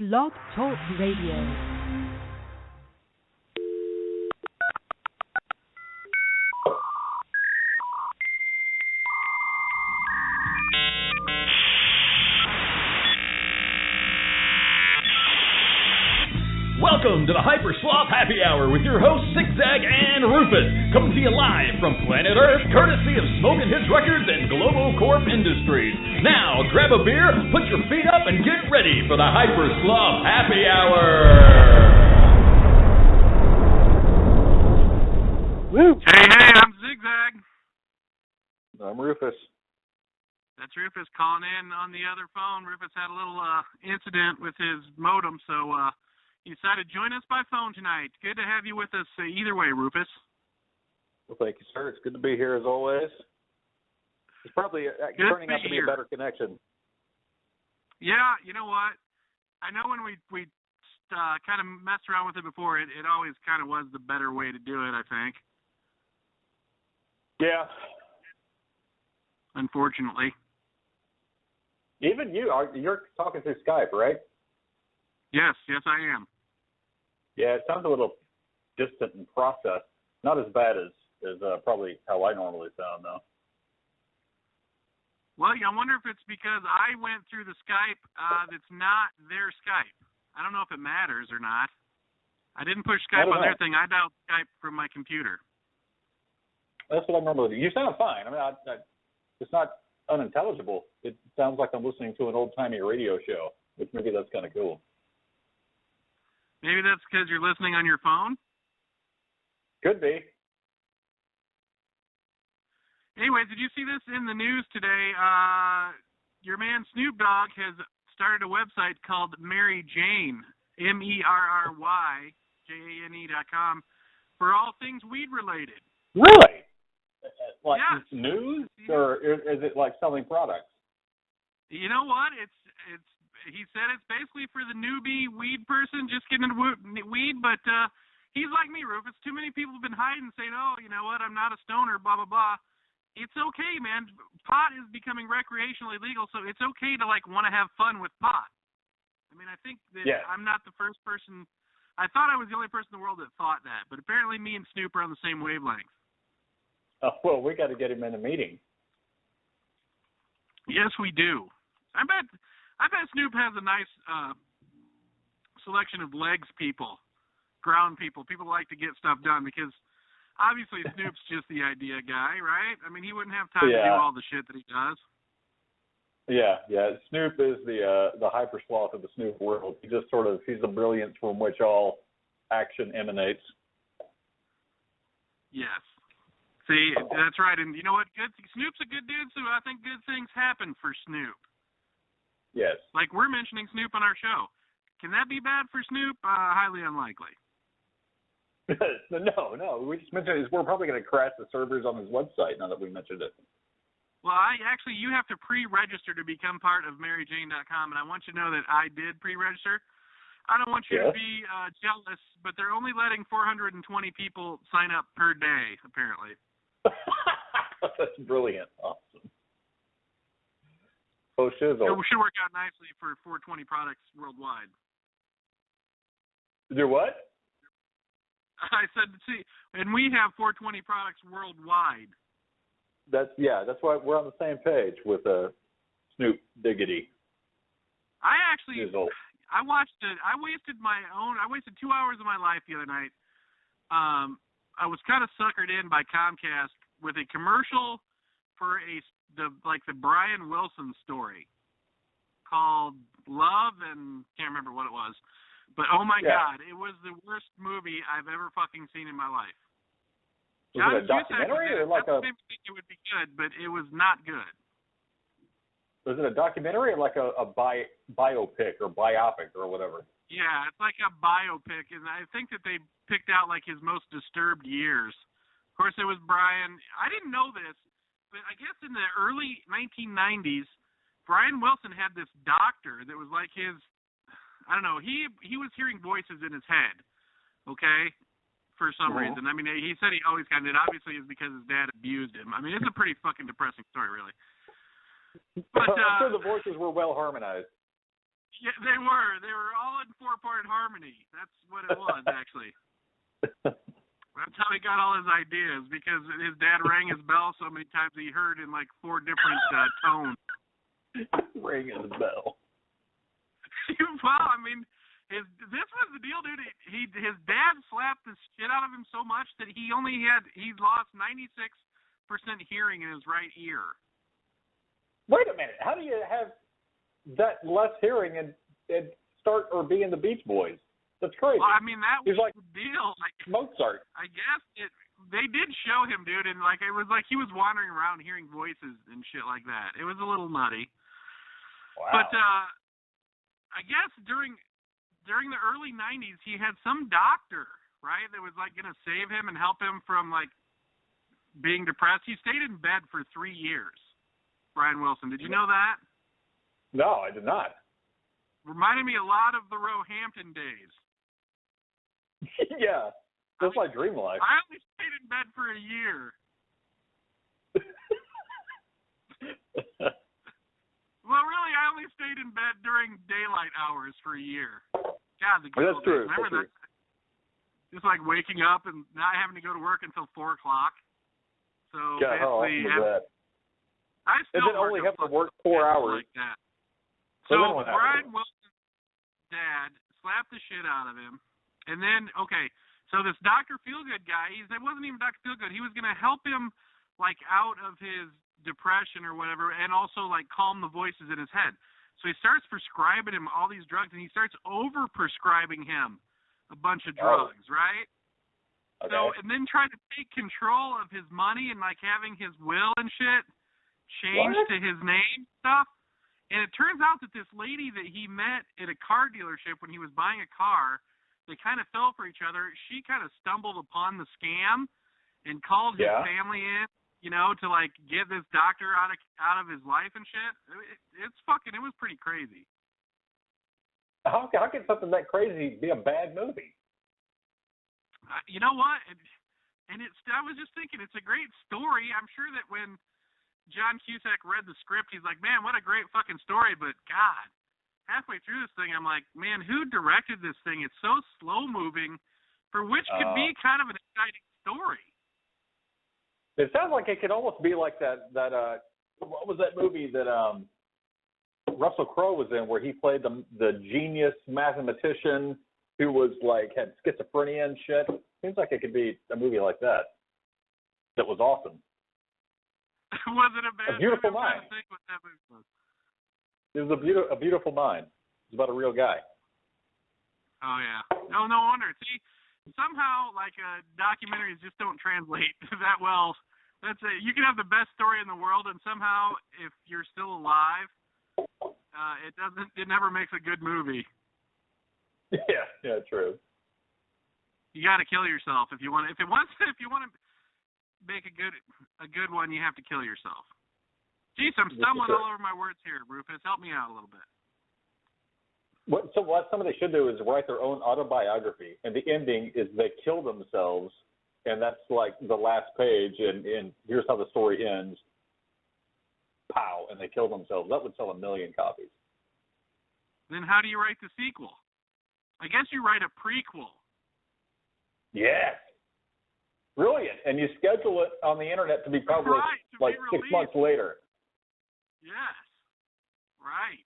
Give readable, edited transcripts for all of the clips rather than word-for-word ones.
Blog Talk Radio. Welcome to the HyperSloth Happy Hour with your hosts Zig Zag and Rufus, coming to you live from planet Earth, courtesy of Smoking Hits Records and Global Corp Industries. Now, grab a beer, put your feet up, and get ready for the HyperSloth Happy Hour. Woo. Hey, I'm Zig Zag. I'm Rufus. That's Rufus calling in on the other phone. Rufus had a little incident with his modem, so he decided to join us by phone tonight. Good to have you with us either way, Rufus. Well, thank you, sir. It's good to be here as always. It's probably turning out to be a better connection. Yeah, you know what? I know when we kind of messed around with it before, it always kind of was the better way to do it, I think. Yeah. Unfortunately. Even you're talking through Skype, right? Yes, I am. Yeah, it sounds a little distant in process. Not as bad as probably how I normally sound, though. Well, I wonder if it's because I went through the Skype that's not their Skype. I don't know if it matters or not. I didn't push Skype on their thing. I dialed Skype from my computer. That's what I normally do. You sound fine. I mean, it's not unintelligible. It sounds like I'm listening to an old-timey radio show, which maybe that's kind of cool. Maybe that's because you're listening on your phone? Could be. Anyway, did you see this in the news today? Your man Snoop Dogg has started a website called Mary Jane, MERRYJANE.com, for all things weed related. Really? Like yes. News, or is it like selling products? You know what? He said it's basically for the newbie weed person just getting into weed, but he's like me, Rufus. Too many people have been hiding saying, oh, you know what, I'm not a stoner, blah, blah, blah. It's okay, man. Pot is becoming recreationally legal, so it's okay to, want to have fun with pot. I mean, I think that I'm not the first person. I thought I was the only person in the world that thought that, but apparently me and Snoop are on the same wavelength. Oh, well, we got to get him in a meeting. Yes, we do. I bet Snoop has a nice selection of legs people, ground people who like to get stuff done, because obviously Snoop's just the idea guy, right? I mean, he wouldn't have time to do all the shit that he does. Yeah. Snoop is the HyperSloth of the Snoop world. He's the brilliance from which all action emanates. Yes. See, that's right. And you know what? Snoop's a good dude, so I think good things happen for Snoop. Yes. Like we're mentioning Snoop on our show. Can that be bad for Snoop? Highly unlikely. No. We just mentioned it. We're probably going to crash the servers on his website now that we mentioned it. Well, you have to pre-register to become part of MaryJane.com, and I want you to know that I did pre-register. I don't want you to be jealous, but they're only letting 420 people sign up per day, apparently. That's brilliant. Awesome. Oh, shizzle. It should work out nicely for 420 products worldwide. Do what? I said, and we have 420 products worldwide. That's why we're on the same page with Snoop Diggity. I watched it. I wasted 2 hours of my life the other night. I was kind of suckered in by Comcast with a commercial for the Brian Wilson story called Love, and can't remember what it was. But oh my God, it was the worst movie I've ever fucking seen in my life. Was it a documentary or like a? I didn't think it would be good, but it was not good. Was it a documentary or like a biopic or biopic or whatever? Yeah, it's like a biopic, and I think that they picked out his most disturbed years. Of course, it was Brian. I didn't know this, but I guess in the early 1990s, Brian Wilson had this doctor that was like his. I don't know. He was hearing voices in his head, okay, for some reason. I mean, he said he always kind of did. Obviously, it's because his dad abused him. I mean, it's a pretty fucking depressing story, really. But I'm sure the voices were well harmonized. Yeah, they were. They were all four-part harmony. That's what it was, actually. That's how he got all his ideas, because his dad rang his bell so many times he heard in like 4 different tones. Ring his bell. Well, I mean, this was the deal, dude. His dad slapped the shit out of him so much that he lost 96% hearing in his right ear. Wait a minute. How do you have that less hearing and start or be in the Beach Boys? That's crazy. Well, I mean, that was like the deal. Like Mozart. I guess they did show him, dude, and like it was like he was wandering around hearing voices and shit like that. It was a little nutty. Wow. But I guess during the early 90s, he had some doctor, right, that was like going to save him and help him from like being depressed. He stayed in bed for 3 years. Brian Wilson, did you know that? No, I did not. Reminded me a lot of the Roehampton days. Yeah, that's my dream life. I only stayed in bed for a year. Well, really, I only stayed in bed during daylight hours for a year. God, the good old days. Remember that? Just like waking up and not having to go to work until 4 o'clock. So basically, I still only have to work 4 hours like that. So Brian Wilson's dad slapped the shit out of him. And then, okay, so this Dr. Feelgood guy, it wasn't even Dr. Feelgood. He was going to help him, like, out of his depression or whatever, and also, like, calm the voices in his head. So he starts prescribing him all these drugs, and he starts over-prescribing him a bunch of drugs, right? Okay. So, and then trying to take control of his money and, like, having his will and shit changed to his name stuff. And it turns out that this lady that he met at a car dealership when he was buying a car, they kind of fell for each other. She kind of stumbled upon the scam and called his family in, you know, to like get this doctor out of his life and shit. It was pretty crazy. How can something that crazy be a bad movie? You know what? I was just thinking, it's a great story. I'm sure that when John Cusack read the script, he's like, man, what a great fucking story. But God, halfway through this thing, I'm like, man, who directed this thing? It's so slow moving, for which could be kind of an exciting story. It sounds like it could almost be like that what was that movie that Russell Crowe was in, where he played the genius mathematician who was like had schizophrenia and shit? Seems like it could be a movie like that. That was awesome. Was it a bad A Beautiful movie? Mind. I'm trying to think what that movie was. It was a Beautiful Mind. It's about a real guy. Oh yeah. No wonder. See, somehow like documentaries just don't translate that well. That's it. You can have the best story in the world, and somehow if you're still alive, it never makes a good movie. Yeah, true. You got to kill yourself if you want to make a good one. You have to kill yourself. Jeez, I'm stumbling all over my words here, Rufus. Help me out a little bit. So what somebody should do is write their own autobiography, and the ending is they kill themselves, and that's like the last page, and here's how the story ends. Pow, and they kill themselves. That would sell 1 million copies. Then how do you write the sequel? I guess you write a prequel. Yes. Brilliant. And you schedule it on the internet to be published like 6 months later. Yes. Right.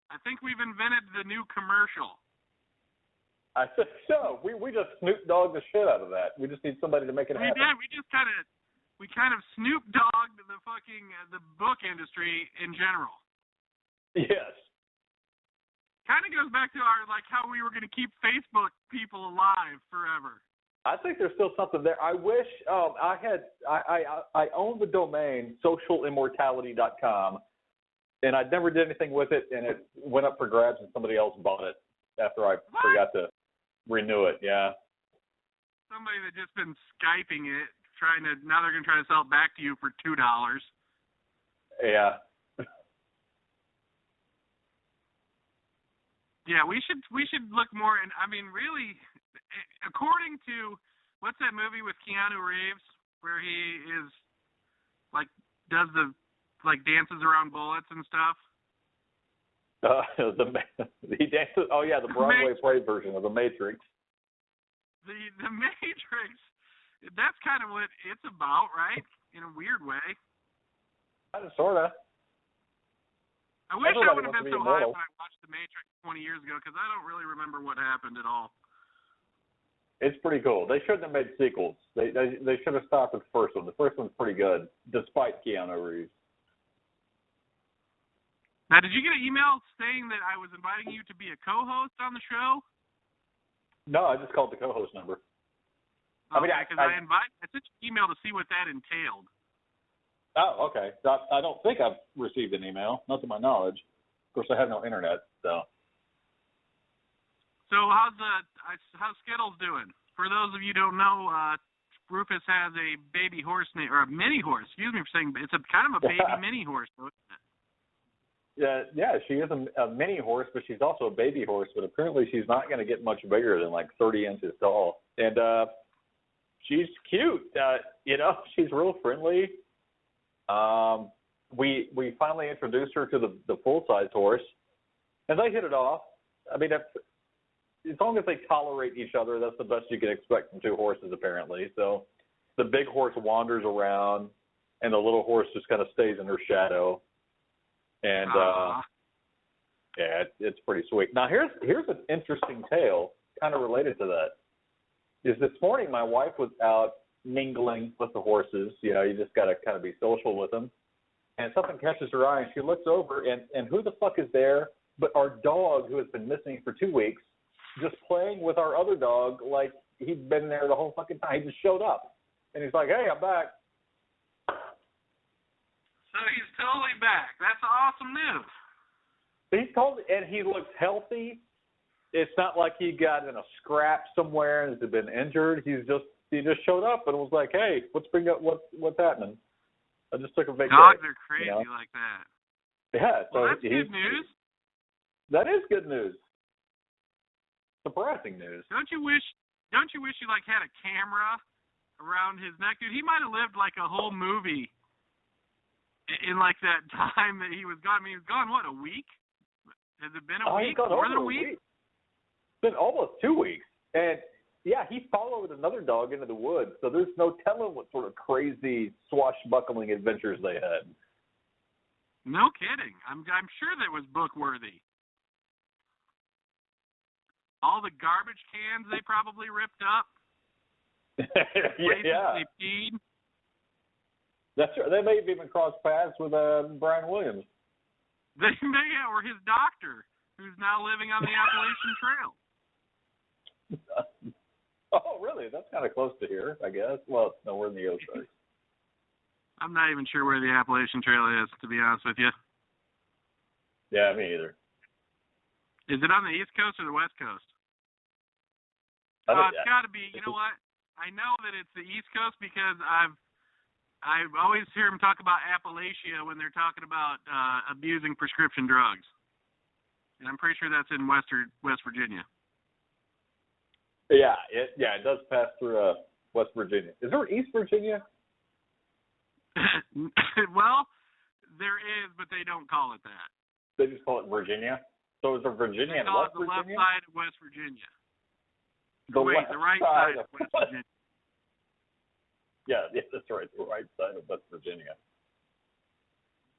I think we've invented the new commercial. I think so. We just Snoop Dogg the shit out of that. We just need somebody to make it happen. We did. We kind of Snoop Dogged the fucking the book industry in general. Yes. Kind of goes back to our like how we were going to keep Facebook people alive forever. I think there's still something there. I wish I owned the domain socialimmortality.com, and I never did anything with it, and it went up for grabs, and somebody else bought it after I forgot to renew it. Yeah. Somebody that just been Skyping it, now they're going to try to sell it back to you for $2. Yeah. Yeah, we should look more, and I mean, really, according to what's that movie with Keanu Reeves where he is like does the like dances around bullets and stuff? He dances. Oh yeah, the Broadway play version of The Matrix. The Matrix. That's kind of what it's about, right? In a weird way. Sorta. I wish I would have been so high when I watched The Matrix 20 years ago, because I don't really remember what happened at all. It's pretty cool. They shouldn't have made sequels. They should have stopped with the first one. The first one's pretty good, despite Keanu Reeves. Now, did you get an email saying that I was inviting you to be a co-host on the show? No, I just called the co-host number. I sent you an email to see what that entailed. Oh, okay. I don't think I've received an email, not to my knowledge. Of course, I have no internet, so. So how's Skittles doing? For those of you who don't know, Rufus has a baby horse or a mini horse. Excuse me for saying, it's a kind of a baby mini horse, isn't it? Yeah, she is a mini horse, but she's also a baby horse. But apparently, she's not going to get much bigger than like 30 inches tall. And she's cute. She's real friendly. We finally introduced her to the full size horse, and they hit it off. I mean, as long as they tolerate each other, that's the best you can expect from two horses, apparently. So the big horse wanders around, and the little horse just kind of stays in her shadow. And yeah, it's pretty sweet. Now here's an interesting tale, kind of related to that. Is this morning my wife was out mingling with the horses. You just got to kind of be social with them. And something catches her eye, and she looks over, and who the fuck is there but our dog, who has been missing for 2 weeks, just playing with our other dog like he'd been there the whole fucking time. He just showed up, and he's like, "Hey, I'm back." So he's totally back. That's awesome news. And he looks healthy. It's not like he got in a scrap somewhere and has been injured. He just showed up and was like, "Hey, what's happening?" I just took a vacation. Dogs are crazy like that. Yeah. Well, that's good news. That is good news. Surprising news. Don't you wish you like had a camera around his neck, dude? He might have lived like a whole movie in like that time that he was gone. I mean, he was gone, what, a week? Has it been a week? More than a week? It's been almost 2 weeks. And, yeah, he followed another dog into the woods, so there's no telling what sort of crazy swashbuckling adventures they had. No kidding. I'm sure that was book-worthy. All the garbage cans they probably ripped up. Yeah. They peed. That's right. They may have even crossed paths with Brian Williams. They may, or his doctor, who's now living on the Appalachian Trail. Oh, really? That's kind of close to here, I guess. Well, no, we're in the Ozarks. I'm not even sure where the Appalachian Trail is, to be honest with you. Yeah, me either. Is it on the East Coast or the West Coast? It's got to be. You know what? I know that it's the East Coast because I always hear them talk about Appalachia when they're talking about abusing prescription drugs, and I'm pretty sure that's in West Virginia. Yeah, it does pass through West Virginia. Is there East Virginia? Well, there is, but they don't call it that. They just call it Virginia. So is there Virginia and West Virginia? The left side of West Virginia. The right side of West Virginia. Yeah, that's right. The right side of West Virginia.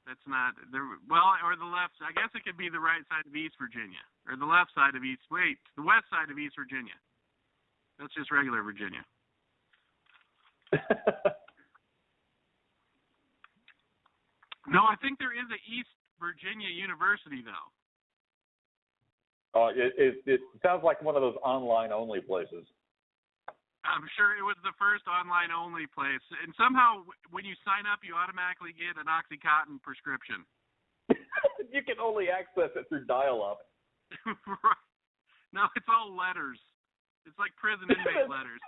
That's not or the left. I guess it could be the right side of East Virginia, or the left side of the west side of East Virginia. That's just regular Virginia. No, I think there is a East Virginia University though. It sounds like one of those online-only places. I'm sure it was the first online-only place. And somehow, when you sign up, you automatically get an OxyContin prescription. You can only access it through dial-up. Right. No, it's all letters. It's like prison inmate letters.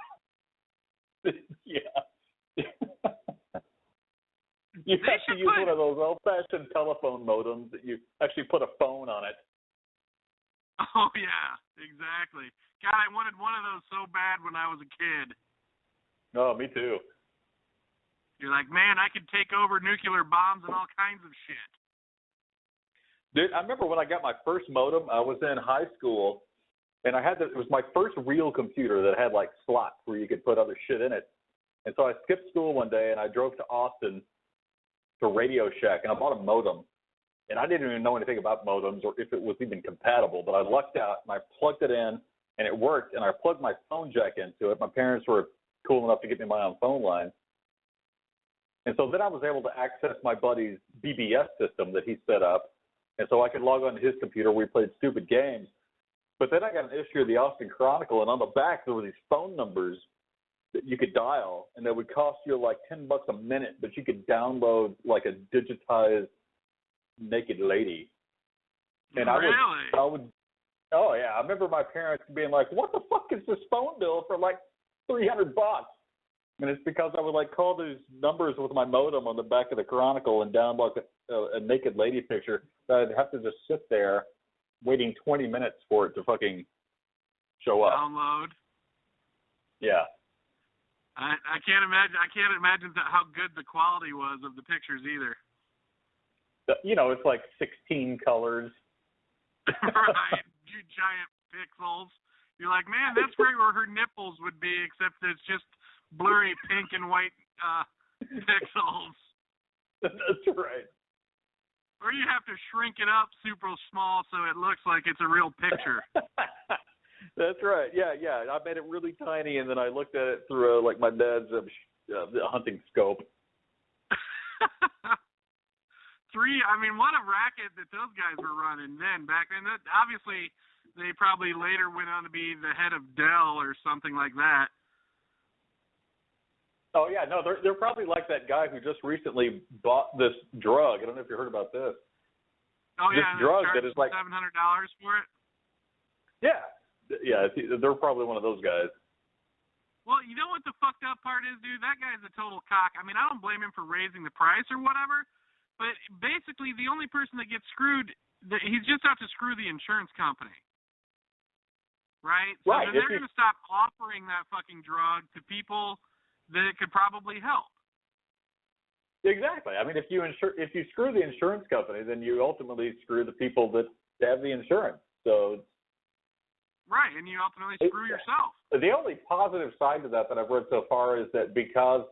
Yeah. You have to use one of those old-fashioned telephone modems that you actually put a phone on it. Oh, yeah, exactly. God, I wanted one of those so bad when I was a kid. Oh, me too. You're like, man, I could take over nuclear bombs and all kinds of shit. Dude, I remember when I got my first modem, I was in high school, and it was my first real computer that had like slots where you could put other shit in it. And so I skipped school one day, and I drove to Austin to Radio Shack, and I bought a modem. And I didn't even know anything about modems or if it was even compatible, but I lucked out, and I plugged it in, and it worked, and I plugged my phone jack into it. My parents were cool enough to get me my own phone line. And so then I was able to access my buddy's BBS system that he set up, and so I could log on to his computer where we played stupid games. But then I got an issue of the Austin Chronicle, and on the back there were these phone numbers that you could dial, and that would cost you like $10 a minute, but you could download like a digitized naked lady. And really? I would, oh yeah, I remember my parents being like, "What the fuck is this phone bill for like $300?" And it's because I would like call these numbers with my modem on the back of the Chronicle and download a naked lady picture. That I'd have to just sit there waiting 20 minutes for it to fucking show up. Download. Yeah. I can't imagine how good the quality was of the pictures either. You know, it's like 16 colors. Right. Giant pixels. You're like, man, that's right where her nipples would be, except it's just blurry pink and white pixels. That's right. Or you have to shrink it up super small so it looks like it's a real picture. That's right. Yeah. I made it really tiny, and then I looked at it through like my dad's hunting scope. What a racket that those guys were running then. Back then, obviously, they probably later went on to be the head of Dell or something like that. Oh yeah, no, they're probably like that guy who just recently bought this drug. I don't know if you heard about this. Oh yeah, this drug that is like $700 for it. Yeah, they're probably one of those guys. Well, you know what the fucked up part is, dude? That guy's a total cock. I mean, I don't blame him for raising the price or whatever, but basically the only person that gets screwed, he's just out to screw the insurance company. Right? So right. then they're going to stop offering that fucking drug to people that it could probably help. Exactly. I mean, if you screw the insurance company, then you ultimately screw the people that have the insurance. So right, and you ultimately screw yourself. The only positive side to that I've read so far is that because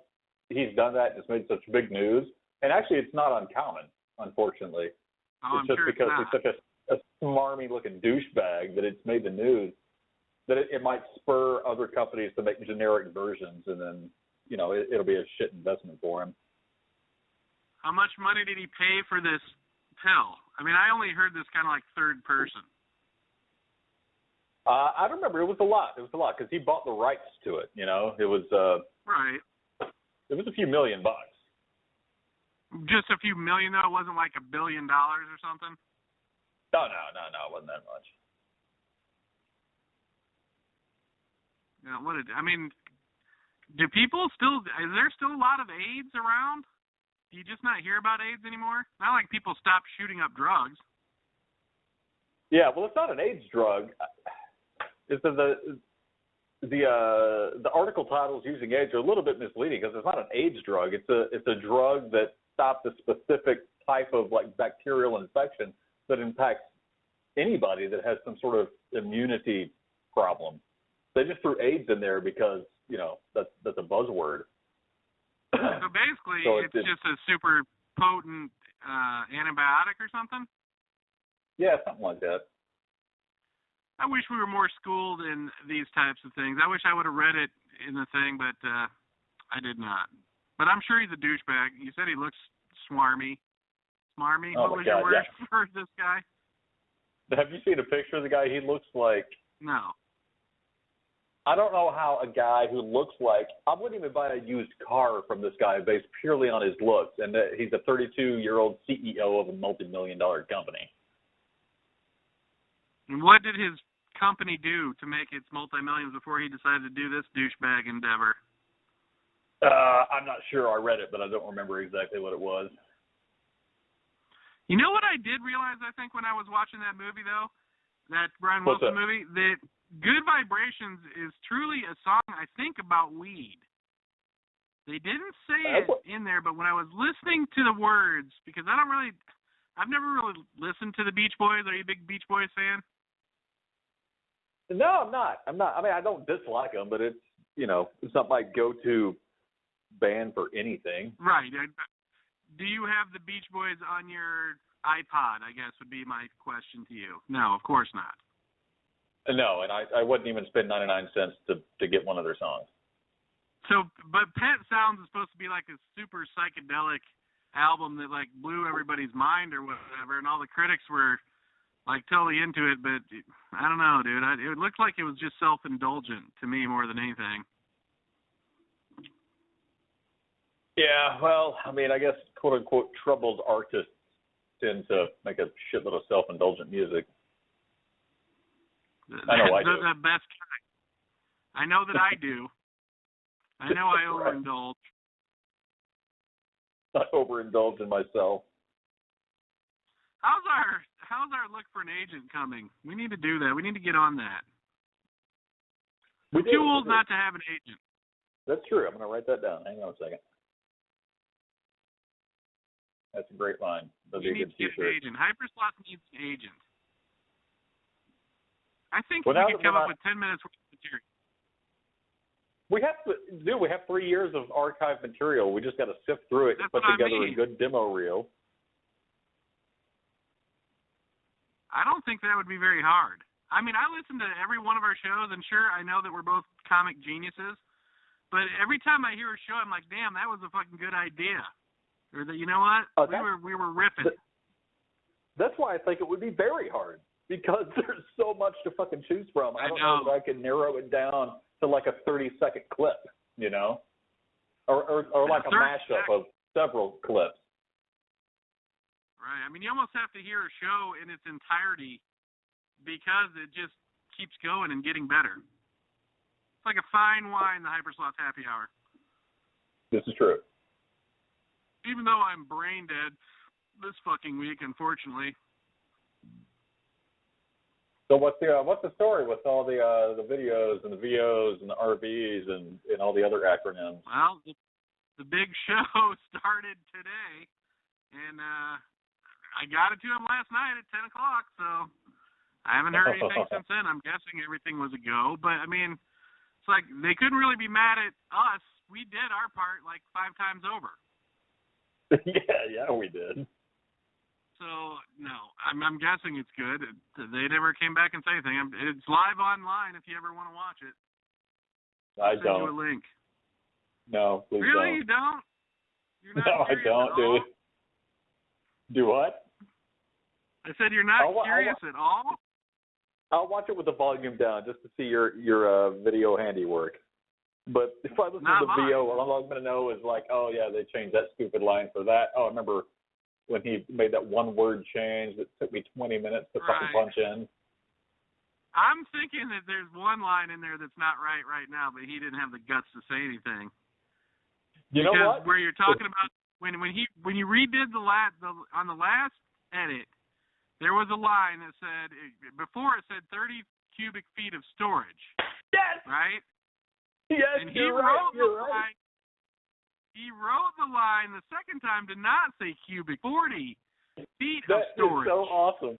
he's done that and it's made such big news, and actually it's not uncommon, unfortunately. It's just because he's such a smarmy-looking douchebag that it's made the news, that it might spur other companies to make generic versions, and then, you know, it'll be a shit investment for him. How much money did he pay for this pill? I mean, I only heard this kind of like third person. I don't remember. It was a lot. It was a lot because he bought the rights to it. You know, it was right. It was a few $1 million. Just a few million, though. It wasn't like $1 billion or something. No. It wasn't that much. Yeah, do people still? Is there still a lot of AIDS around? Do you just not hear about AIDS anymore? Not like people stopped shooting up drugs. Yeah, well, it's not an AIDS drug. It's the article titles using AIDS are a little bit misleading because it's not an AIDS drug. It's a drug that stops a specific type of like bacterial infection that impacts anybody that has some sort of immunity problem. They just threw AIDS in there because, you know, that's a buzzword. So basically, it's just a super potent antibiotic or something? Yeah, something like that. I wish we were more schooled in these types of things. I wish I would have read it in the thing, but I did not. But I'm sure he's a douchebag. You said he looks smarmy. Smarmy? Oh what was your word for this guy? Have you seen a picture of the guy? He looks like... No. I don't know how a guy who looks like... I wouldn't even buy a used car from this guy based purely on his looks, and he's a 32-year-old CEO of a multi-million-dollar company. And what did his company do to make its multi-millions before he decided to do this douchebag endeavor? I'm not sure. I read it, but I don't remember exactly what it was. You know what I did realize, I think, when I was watching that movie, though? That Brian Wilson movie? That Good Vibrations is truly a song, I think, about weed. They didn't say it in there, but when I was listening to the words, because I don't really... I've never really listened to the Beach Boys. Are you a big Beach Boys fan? No, I'm not. I mean, I don't dislike them, but it's, it's not my go-to band for anything. Right. Do you have the Beach Boys on your iPod, I guess would be my question to you. No, of course not. No, and I wouldn't even spend 99 cents to get one of their songs. So, but Pet Sounds is supposed to be like a super psychedelic album that like blew everybody's mind or whatever, and all the critics were like totally into it, but I don't know, dude. It looked like it was just self-indulgent to me more than anything. Yeah, well, I mean, I guess quote-unquote troubled artists tend to make a shitload of self-indulgent music. I know I do. The best kind. I know that I do. I know I overindulge. I overindulge in myself. How's our look for an agent coming? We need to do that. We need to get on that. We're too old not to have an agent. That's true. I'm going to write that down. Hang on a second. That's a great line. We need to get an agent. HyperSloth needs an agent. I think we could come up with 10 minutes worth of material. We have 3 years of archive material. We just got to sift through it and put together a good demo reel. I don't think that would be very hard. I mean, I listen to every one of our shows, and sure, I know that we're both comic geniuses, but every time I hear a show, I'm like, damn, that was a fucking good idea. Or that, you know what? We were ripping. That's why I think it would be very hard, because there's so much to fucking choose from. I don't know that I can narrow it down to like a 30-second clip, or like a mashup of several clips. Right. I mean, you almost have to hear a show in its entirety because it just keeps going and getting better. It's like a fine wine, the HyperSloth Happy Hour. This is true. Even though I'm brain dead this fucking week, unfortunately. So what's the story with all the videos and the VOs and the RVs and all the other acronyms? Well, the big show started today, and I got it to him last night at 10 o'clock, so I haven't heard anything since then. I'm guessing everything was a go, but I mean, it's like they couldn't really be mad at us. We did our part like 5 times over. Yeah, we did. So, no, I'm guessing it's good. They never came back and say anything. It's live online if you ever want to watch it. I don't. Send you a link. No, please don't. Really? You don't? You're not no, I don't, dude. Do what? I said you're not curious at all? I'll watch it with the volume down just to see your video handiwork. But if I listen to the VO, all I'm going to know is like, oh, yeah, they changed that stupid line for that. Oh, I remember when he made that one word change that took me 20 minutes to fucking punch in. I'm thinking that there's one line in there that's not right now, but he didn't have the guts to say anything. You know what? Where you're talking about when you redid on the last edit, there was a line that said before it said 30 cubic feet of storage. Yes. Right? Yes, and he wrote the line. He wrote the line the second time to not say cubic, 40 feet of storage. That is so awesome.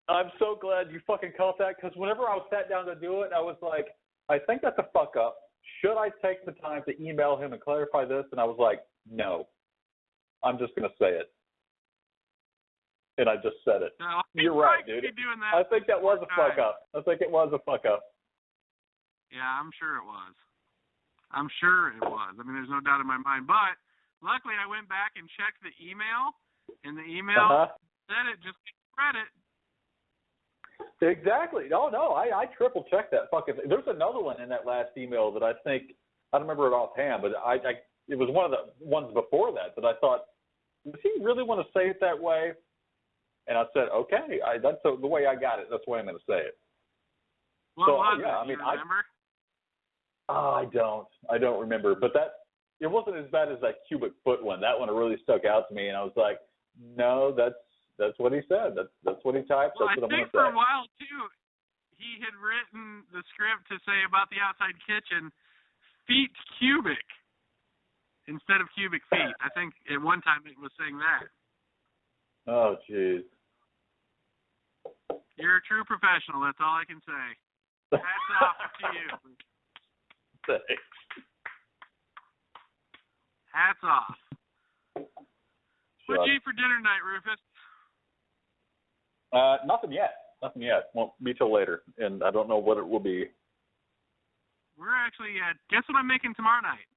I'm so glad you fucking caught that, because whenever I sat down to do it, I was like, I think that's a fuck up. Should I take the time to email him and clarify this? And I was like, no. I'm just going to say it. And I just said it. No, you're right, dude. I think that was a fuck up. I think it was a fuck up. Yeah, I'm sure it was. I mean, there's no doubt in my mind. But luckily, I went back and checked the email, and the email said it just read it. Exactly. No, I triple checked that fucking thing. There's another one in that last email that I think, I don't remember it offhand, but it was one of the ones before that I thought, does he really want to say it that way? And I said, okay, that's the way I got it. That's the way I'm going to say it. What was it? I mean, you remember? I don't remember, but it wasn't as bad as that cubic foot one. That one really stuck out to me, and I was like, no, that's what he said. That's what he typed. Well, that's what I'm going to say. I think for a while too, he had written the script to say about the outside kitchen, feet cubic instead of cubic feet. I think at one time it was saying that. Oh, jeez. You're a true professional. That's all I can say. Hats off to you. Thanks. Hats off. What'd Sure. you eat for dinner tonight, Rufus? Nothing yet. Nothing yet. Won't be till later, and I don't know what it will be. We're actually guess what I'm making tomorrow night?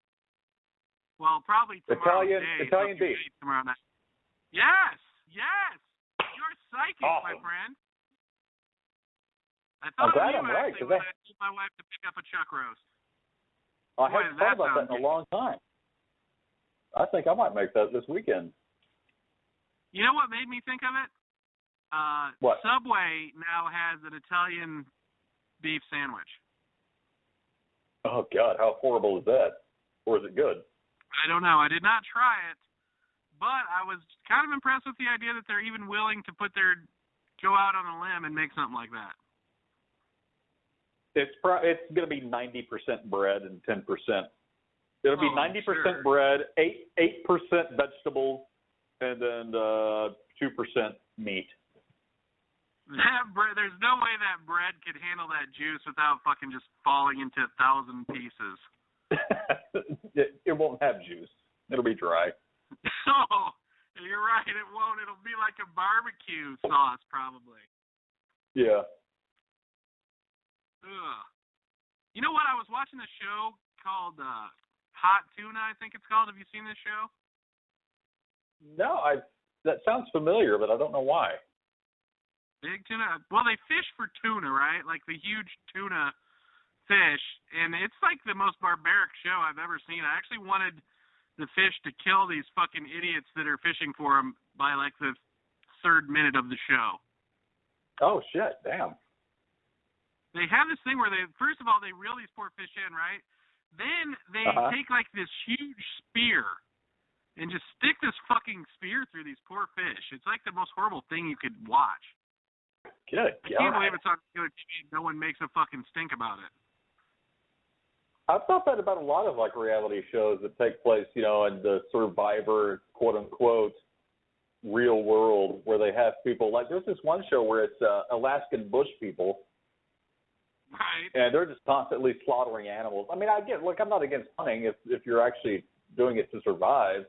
Well, probably tomorrow. Italian beef. Tomorrow night. Yes. You're psychic, my friend. I thought I'm glad you I'm right, actually when I told my wife to pick up a chuck roast. I haven't thought about that in a long time. I think I might make that this weekend. You know what made me think of it? What? Subway now has an Italian beef sandwich. Oh, God, how horrible is that? Or is it good? I don't know. I did not try it, but I was kind of impressed with the idea that they're even willing to go out on a limb and make something like that. It's going to be 90% bread and 10%. It'll be 90% bread, 8% vegetables, and then 2% meat. That bread, there's no way that bread could handle that juice without fucking just falling into 1,000 pieces. It won't have juice. It'll be dry. Oh, you're right. It won't. It'll be like a barbecue sauce, probably. Yeah. Ugh. You know what? I was watching a show called Hot Tuna, I think it's called. Have you seen this show? No, that sounds familiar, but I don't know why. Big tuna. Well, they fish for tuna, right? Like the huge tuna fish, and it's like the most barbaric show I've ever seen. I actually wanted the fish to kill these fucking idiots that are fishing for them by like the third minute of the show. Oh shit! Damn. They have this thing where first of all they reel these poor fish in, right? Then they take like this huge spear and just stick this fucking spear through these poor fish. It's like the most horrible thing you could watch. Good. I can't believe it's on good TV. No one makes a fucking stink about it. I've thought that about a lot of like reality shows that take place, in the Survivor, quote unquote, real world, where they have people like there's this one show where it's Alaskan bush people, right? And they're just constantly slaughtering animals. I mean, I'm not against hunting if you're actually doing it to survive,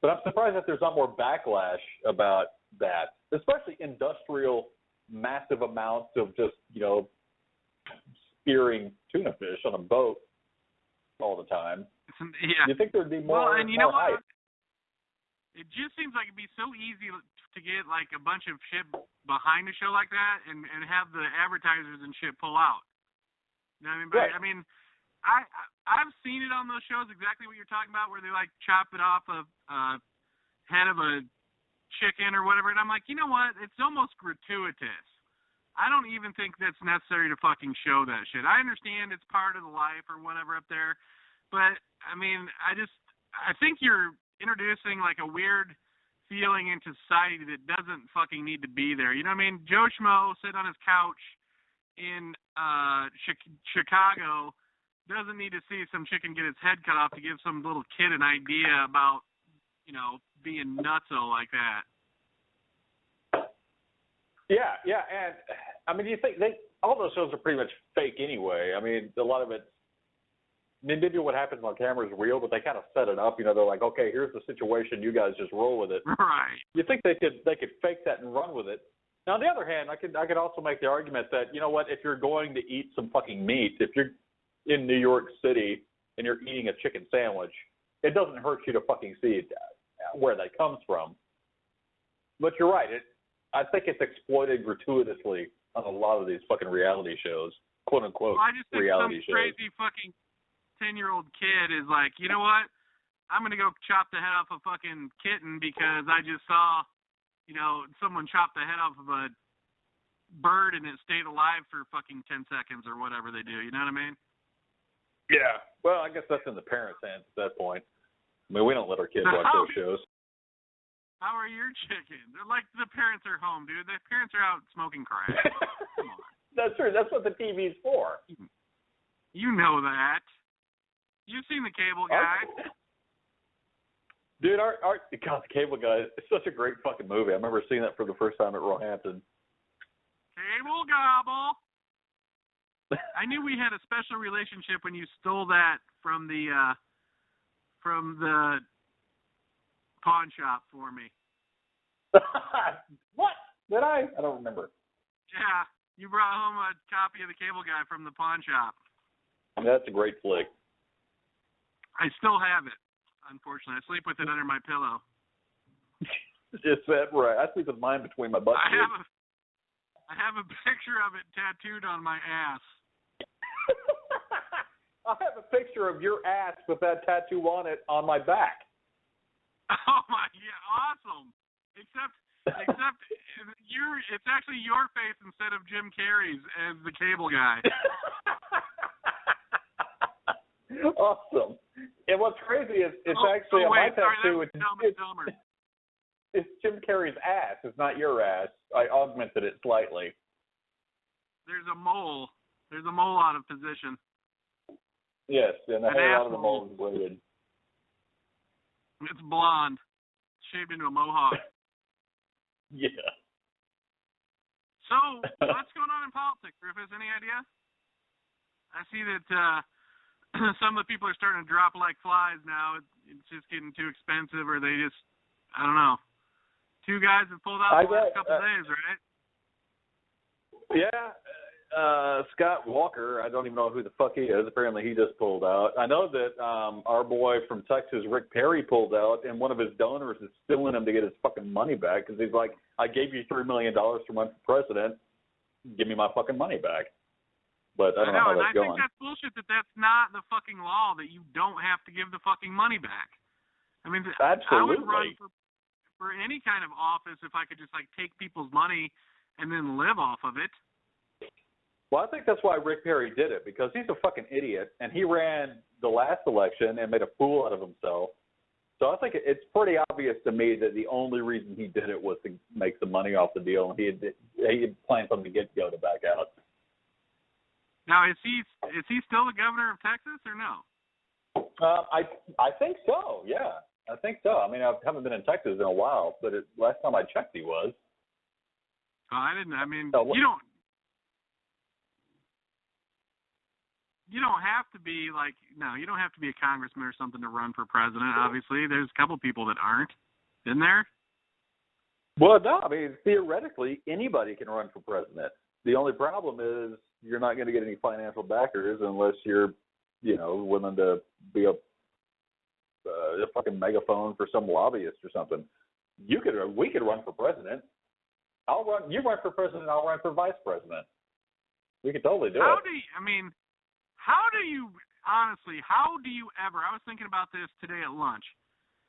but I'm surprised that there's not more backlash about that, especially industrial, massive amounts of just spearing tuna fish on a boat all the time. Yeah. You think there'd be more? Well, and you know hype? what? It just seems like it'd be so easy to get like a bunch of shit behind a show like that and have the advertisers and shit pull out. You know what I mean? But, right. I mean, I've seen it on those shows exactly what you're talking about, where they like chop it off a head of a chicken or whatever, and I'm like, you know what? It's almost gratuitous. I don't even think that's necessary to fucking show that shit. I understand it's part of the life or whatever up there, but I mean, I think you're introducing like a weird feeling into society that doesn't fucking need to be there. You know what I mean? Joe Schmo sitting on his couch in Chicago doesn't need to see some chicken get its head cut off to give some little kid an idea about, being nutso like that. Yeah, and I mean, you think all those shows are pretty much fake anyway. I mean, a lot of it. Maybe what happens on camera is real, but they kind of set it up. They're like, okay, here's the situation. You guys just roll with it. Right. You think they could fake that and run with it? Now, on the other hand, I could also make the argument that if you're going to eat some fucking meat, if you're in New York City and you're eating a chicken sandwich, it doesn't hurt you to fucking see where that comes from. But you're right. I think it's exploited gratuitously on a lot of these fucking reality shows, quote unquote, I just think reality some shows. Crazy fucking 10-year-old kid is like, you know what? I'm gonna go chop the head off a fucking kitten because I just saw, someone chop the head off of a bird and it stayed alive for fucking 10 seconds or whatever they do. You know what I mean? Yeah. Well, I guess that's in the parents' hands at that point. I mean, we don't let our kids watch those shows. How are your chickens? They're like the parents are home, dude. The parents are out smoking crack. Come on. That's true. That's what the TV's for. You know that. You've seen the cable guy. Dude, God, The Cable Guy, it's such a great fucking movie. I remember seeing that for the first time at Roehampton. Cable gobble. I knew we had a special relationship when you stole that from the pawn shop for me. What? Did I? I don't remember. Yeah, you brought home a copy of The Cable Guy from the pawn shop. That's a great flick. I still have it, unfortunately. I sleep with it under my pillow. Is that right? I sleep with mine between my butt cheeks. I have a picture of it tattooed on my ass. I have a picture of your ass with that tattoo on it on my back. Oh my, yeah, awesome. Except it's actually your face instead of Jim Carrey's as the Cable Guy. Awesome. And what's crazy is it's actually on my tattoo. It's Jim Carrey's ass. It's not your ass. I augmented it slightly. There's a mole. There's a mole out of position. Yes, and the hair out of the mole is braided. It's blonde, shaved into a mohawk. Yeah. So, what's going on in politics, Rufus? Any idea? I see that some of the people are starting to drop like flies now. It's just getting too expensive, or they just, I don't know. Two guys have pulled out the last couple days, right? Yeah. Scott Walker, I don't even know who the fuck he is. Apparently he just pulled out. I know that our boy from Texas, Rick Perry, pulled out, and one of his donors is suing him to get his fucking money back because he's like, I gave you $3 million to run for president. Give me my fucking money back. But I don't know how that's going. I think that's bullshit that's not the fucking law, that you don't have to give the fucking money back. I mean, absolutely. I would run for any kind of office if I could just, like, take people's money and then live off of it. Well, I think that's why Rick Perry did it, because he's a fucking idiot, and he ran the last election and made a fool out of himself. So I think it's pretty obvious to me that the only reason he did it was to make some money off the deal, and he had planned from the get-go to back out. Now, is he still the governor of Texas or no? I think so, yeah. I think so. I mean, I haven't been in Texas in a while, but last time I checked he was. Oh, I didn't. I mean, You don't have to be you don't have to be a congressman or something to run for president, obviously. There's a couple people that aren't. Isn't there? Well, no, I mean, theoretically, anybody can run for president. The only problem is you're not going to get any financial backers unless you're, willing to be a fucking megaphone for some lobbyist or something. We could run for president. You run for president, I'll run for vice president. We could totally do it. How do you ever, I was thinking about this today at lunch,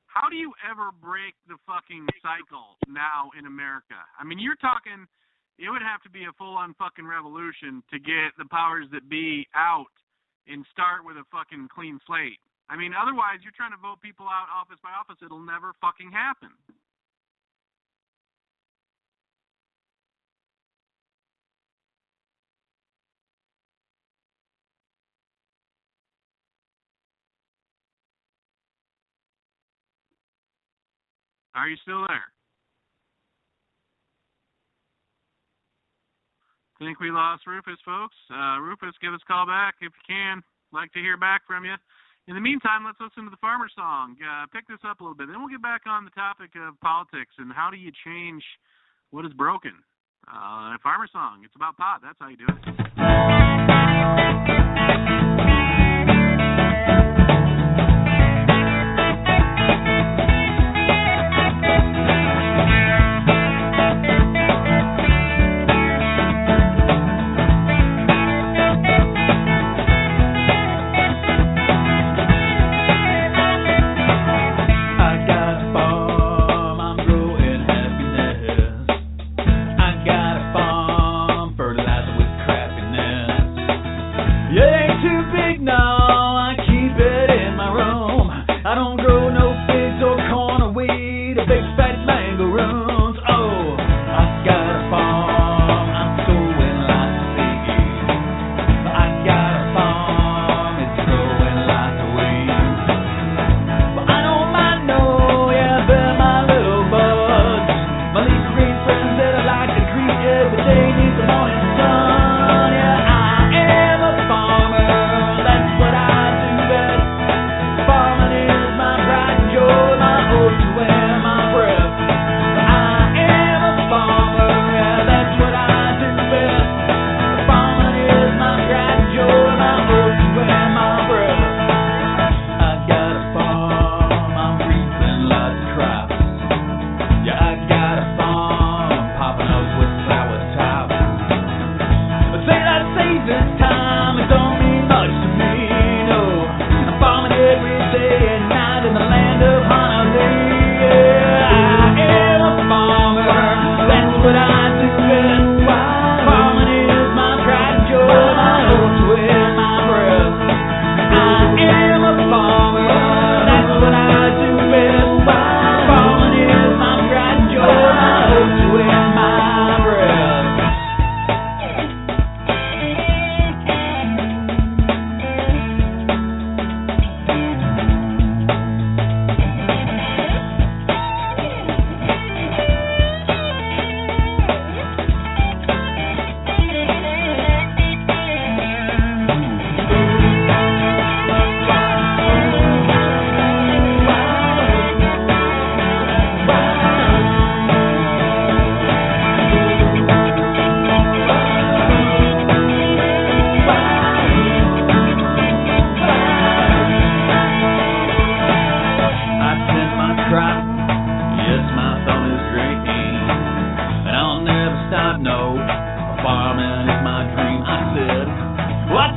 how do you ever break the fucking cycle now in America? I mean, you're talking, it would have to be a full-on fucking revolution to get the powers that be out and start with a fucking clean slate. I mean, otherwise, you're trying to vote people out office by office. It'll never fucking happen. Are you still there? Think we lost Rufus, folks. Rufus, give us a call back if you can. Like to hear back from you. In the meantime, let's listen to the farmer song. Pick this up a little bit. Then we'll get back on the topic of politics and how do you change what is broken. Farmer song. It's about pot. That's how you do it.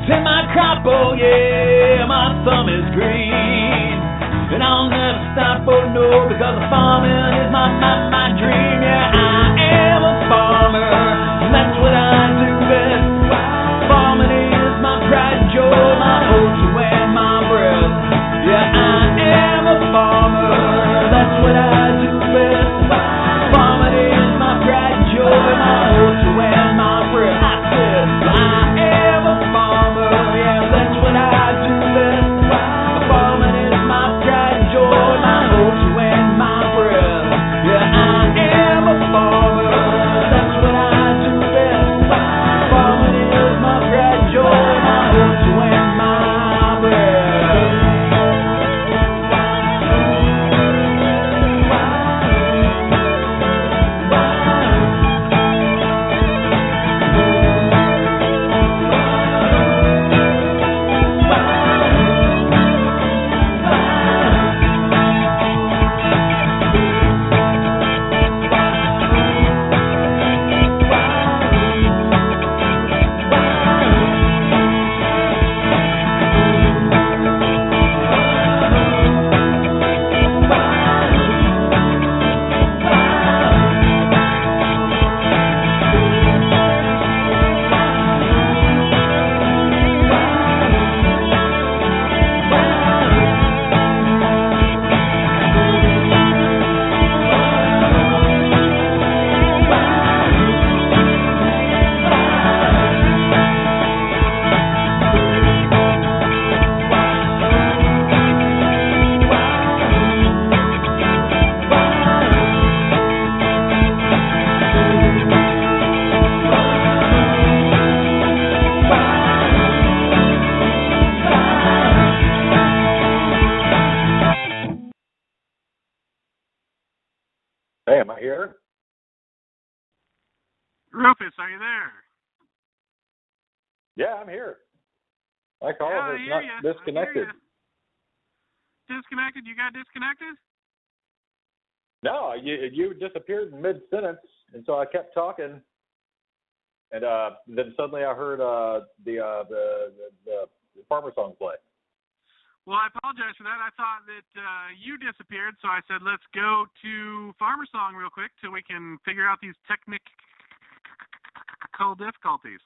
And my crop, oh yeah, my thumb is green. And I'll never stop, oh no, because farming is my dream. Yeah, I am a farmer, and that's what I do best. Farming is my pride and joy, my hopes and my breath. Yeah, I am a farmer, that's what I do best. Farming is my pride and joy, my hopes and my breath. I said, I am a farmer, yeah, that's what I do best. Farming is my pride and joy, my hopes and my breath. Yeah, I am a farmer, that's what I do best. Farming is my pride and joy, my hopes and my breath. Hey, am I here? Rufus, are you there? Yeah, I'm here. My call Yeah, is I not hear ya. disconnected. I hear ya. Disconnected? You got disconnected? No, you disappeared in mid-sentence, and so I kept talking, and then suddenly I heard the farmer song play. Well, I apologize for that. I thought that you disappeared, so I said let's go to Farmer Song real quick till we can figure out these technical difficulties.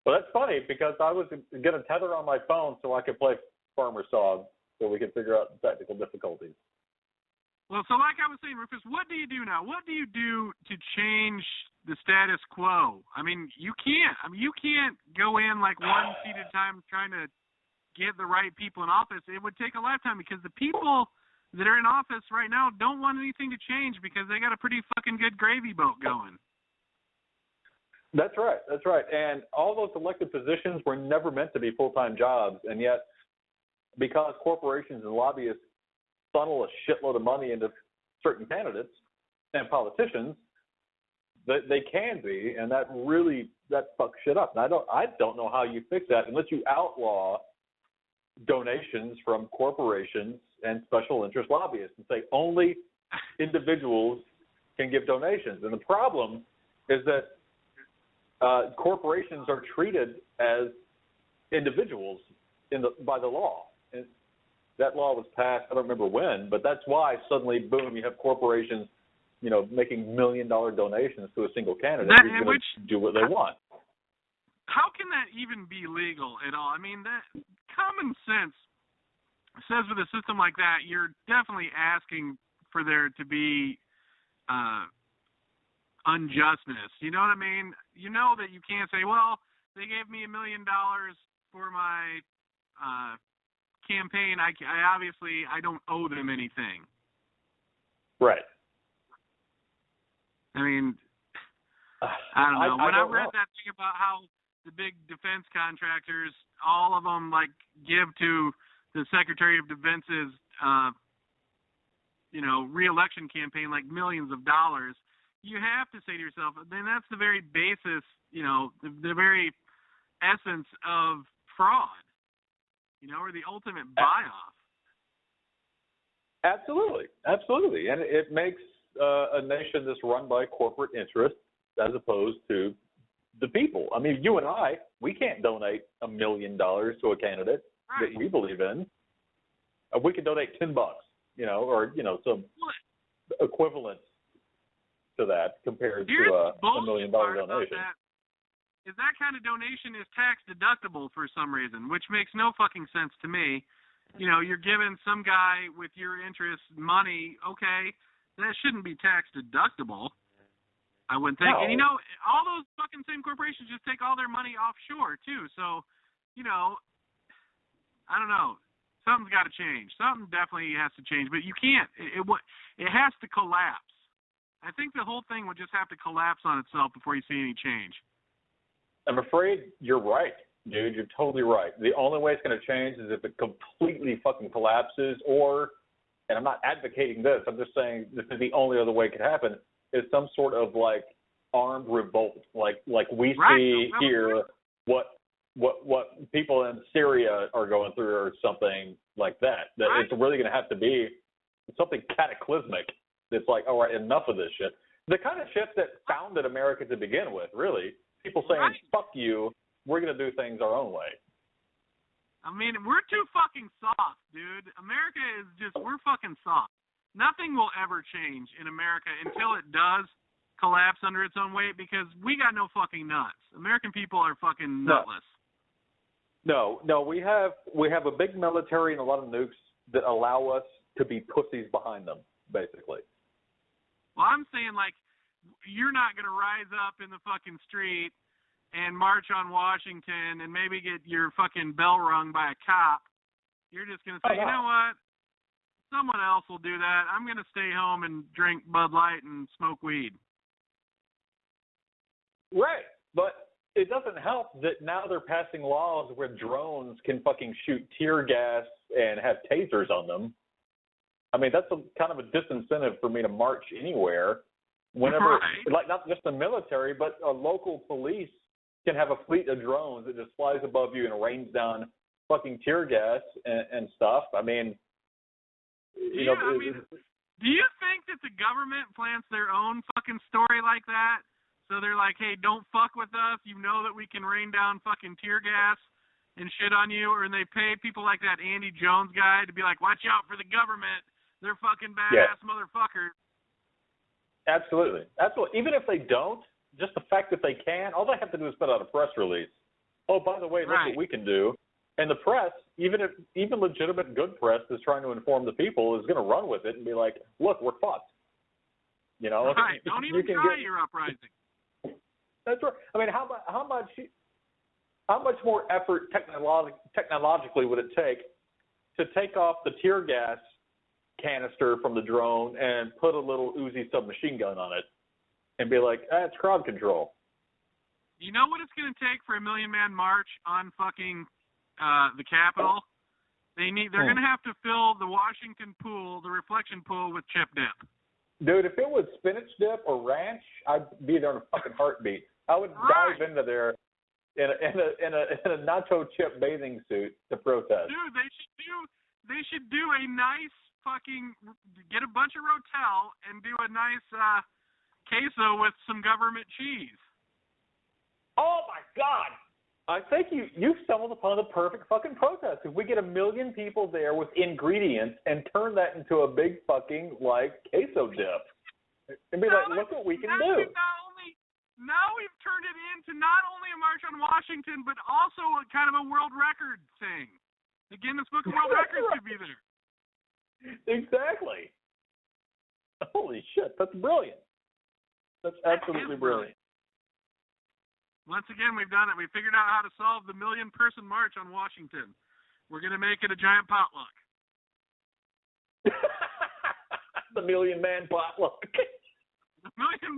Well, that's funny because I was going to tether on my phone so I could play Farmer Song so we could figure out the technical difficulties. Well, so like I was saying, Rufus, what do you do now? What do you do to change the status quo? I mean, you can't. You can't go in like one seat at a time trying to get the right people in office. It would take a lifetime because the people that are in office right now don't want anything to change because they got a pretty fucking good gravy boat going. That's right. That's right. And all those elected positions were never meant to be full-time jobs. And yet, because corporations and lobbyists funnel a shitload of money into certain candidates and politicians, they can be, and that fucks shit up. And I don't know how you fix that unless you outlaw donations from corporations and special interest lobbyists and say only individuals can give donations. And the problem is that corporations are treated as individuals by the law. And that law was passed, I don't remember when, but that's why suddenly, boom, you have corporations, making $1 million donations to a single candidate who's going to do what they want. How can that even be legal at all? I mean, that common sense says with a system like that, you're definitely asking for there to be unjustness. You know what I mean? You know that you can't say, well, they gave me $1 million for my campaign. I obviously don't owe them anything. Right. I mean, I don't know. When I read that thing about how the big defense contractors, all of them give to the Secretary of Defense's, re-election campaign millions of dollars. You have to say to yourself, then that's the very basis, the very essence of fraud, or the ultimate buy-off. Absolutely, absolutely, and it makes a nation that's run by corporate interests as opposed to the people. I mean, you and I, we can't donate $1 million to a candidate that we believe in. We can donate $10, or some equivalent to that compared to a $1 million donation. Is that kind of donation is tax deductible for some reason, which makes no fucking sense to me. You're giving some guy with your interests money, okay, that shouldn't be tax deductible, I wouldn't think. No. And, all those fucking same corporations just take all their money offshore, too. So, I don't know. Something's got to change. Something definitely has to change. But you can't. It has to collapse. I think the whole thing would just have to collapse on itself before you see any change. I'm afraid you're right, dude. You're totally right. The only way it's going to change is if it completely fucking collapses and I'm not advocating this, I'm just saying this is the only other way it could happen, is some sort of, armed revolt. Like we see here what people in Syria are going through or something like that. That It's really going to have to be something cataclysmic that's like, all right, enough of this shit. The kind of shit that founded America to begin with, really. People saying, fuck you, we're going to do things our own way. I mean, we're too fucking soft, dude. America is we're fucking soft. Nothing will ever change in America until it does collapse under its own weight because we got no fucking nuts. American people are fucking nutless. No, we have a big military and a lot of nukes that allow us to be pussies behind them, basically. Well, I'm saying, you're not going to rise up in the fucking street and march on Washington and maybe get your fucking bell rung by a cop. You're just going to say, you know what? Someone else will do that. I'm going to stay home and drink Bud Light and smoke weed. Right. But it doesn't help that now they're passing laws where drones can fucking shoot tear gas and have tasers on them. I mean, that's kind of a disincentive for me to march anywhere. Whenever, not just the military, but a local police can have a fleet of drones that just flies above you and rains down fucking tear gas and stuff. I mean, do you think that the government plants their own fucking story like that? So they're like, hey, don't fuck with us. You know that we can rain down fucking tear gas and shit on you. Or they pay people like that Andy Jones guy to be like, watch out for the government. They're fucking badass motherfuckers. Absolutely. Even if they don't, just the fact that they can, all they have to do is put out a press release. Oh, by the way, look what we can do. And the press, even legitimate good press that's trying to inform the people, is going to run with it and be like, look, we're fucked. Right. Don't even try your uprising. That's right. I mean, how much more effort technologically would it take off the tear gas canister from the drone and put a little Uzi submachine gun on it and be like, it's crowd control. You know what it's going to take for a 1 million man march on fucking the Capitol? They're going to have to fill the Washington pool, the reflection pool, with chip dip. Dude, if it was spinach dip or ranch, I'd be there in a fucking heartbeat. I would dive into there in a nacho chip bathing suit to protest. Dude, they should do a nice fucking get a bunch of Rotel and do a nice queso with some government cheese. Oh my God! I think you've stumbled upon the perfect fucking protest. If we get 1 million people there with ingredients and turn that into a big fucking queso dip, and be like, look what we can do. Now we've turned it into not only a march on Washington, but also a kind of a world record thing. The Guinness Book of World Records could be there. Exactly. Holy shit, that's brilliant. That's absolutely brilliant. Once again, we've done it. We figured out how to solve the 1 million person march on Washington. We're going to make it a giant potluck. The 1 million man potluck. The 1 million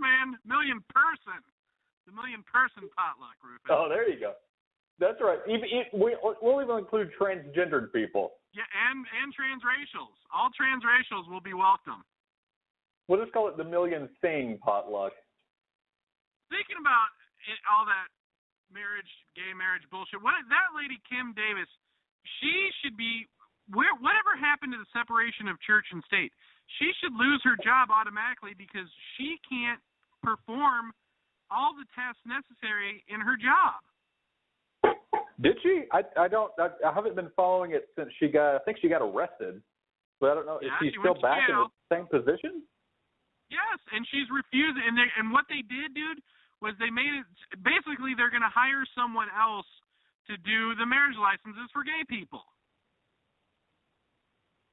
person potluck, Rufus. Oh, there you go. That's right. We'll even include transgendered people. Yeah, and transracials. All transracials will be welcome. We'll just call it the 1 million thing potluck. Speaking about all that gay marriage bullshit, that lady Kim Davis, she should be, whatever happened to the separation of church and state? She should lose her job automatically because she can't perform all the tests necessary in her job. Did she? I haven't been following it since she got. I think she got arrested, but I don't know. Yeah, Is she she still went to back in jail. the same position? Yes, and she's refusing. And what they did, dude, was they made it. Basically, they're going to hire someone else to do the marriage licenses for gay people.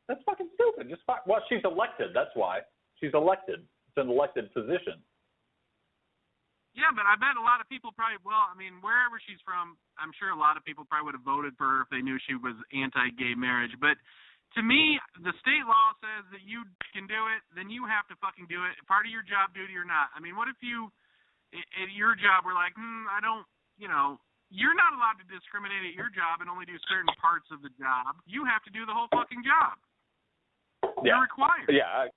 That's fucking stupid. Well, she's elected. That's why she's elected. It's an elected position. Yeah, but I bet a lot of people probably, well, I mean, wherever she's from, I'm sure a lot of people probably would have voted for her if they knew she was anti-gay marriage. But to me, the state law says that you can do it, then you have to fucking do it. Part of your job duty or not. I mean, what if you, at your job, were like, I don't, you're not allowed to discriminate at your job and only do certain parts of the job. You have to do the whole fucking job. Yeah. You're required. Yeah,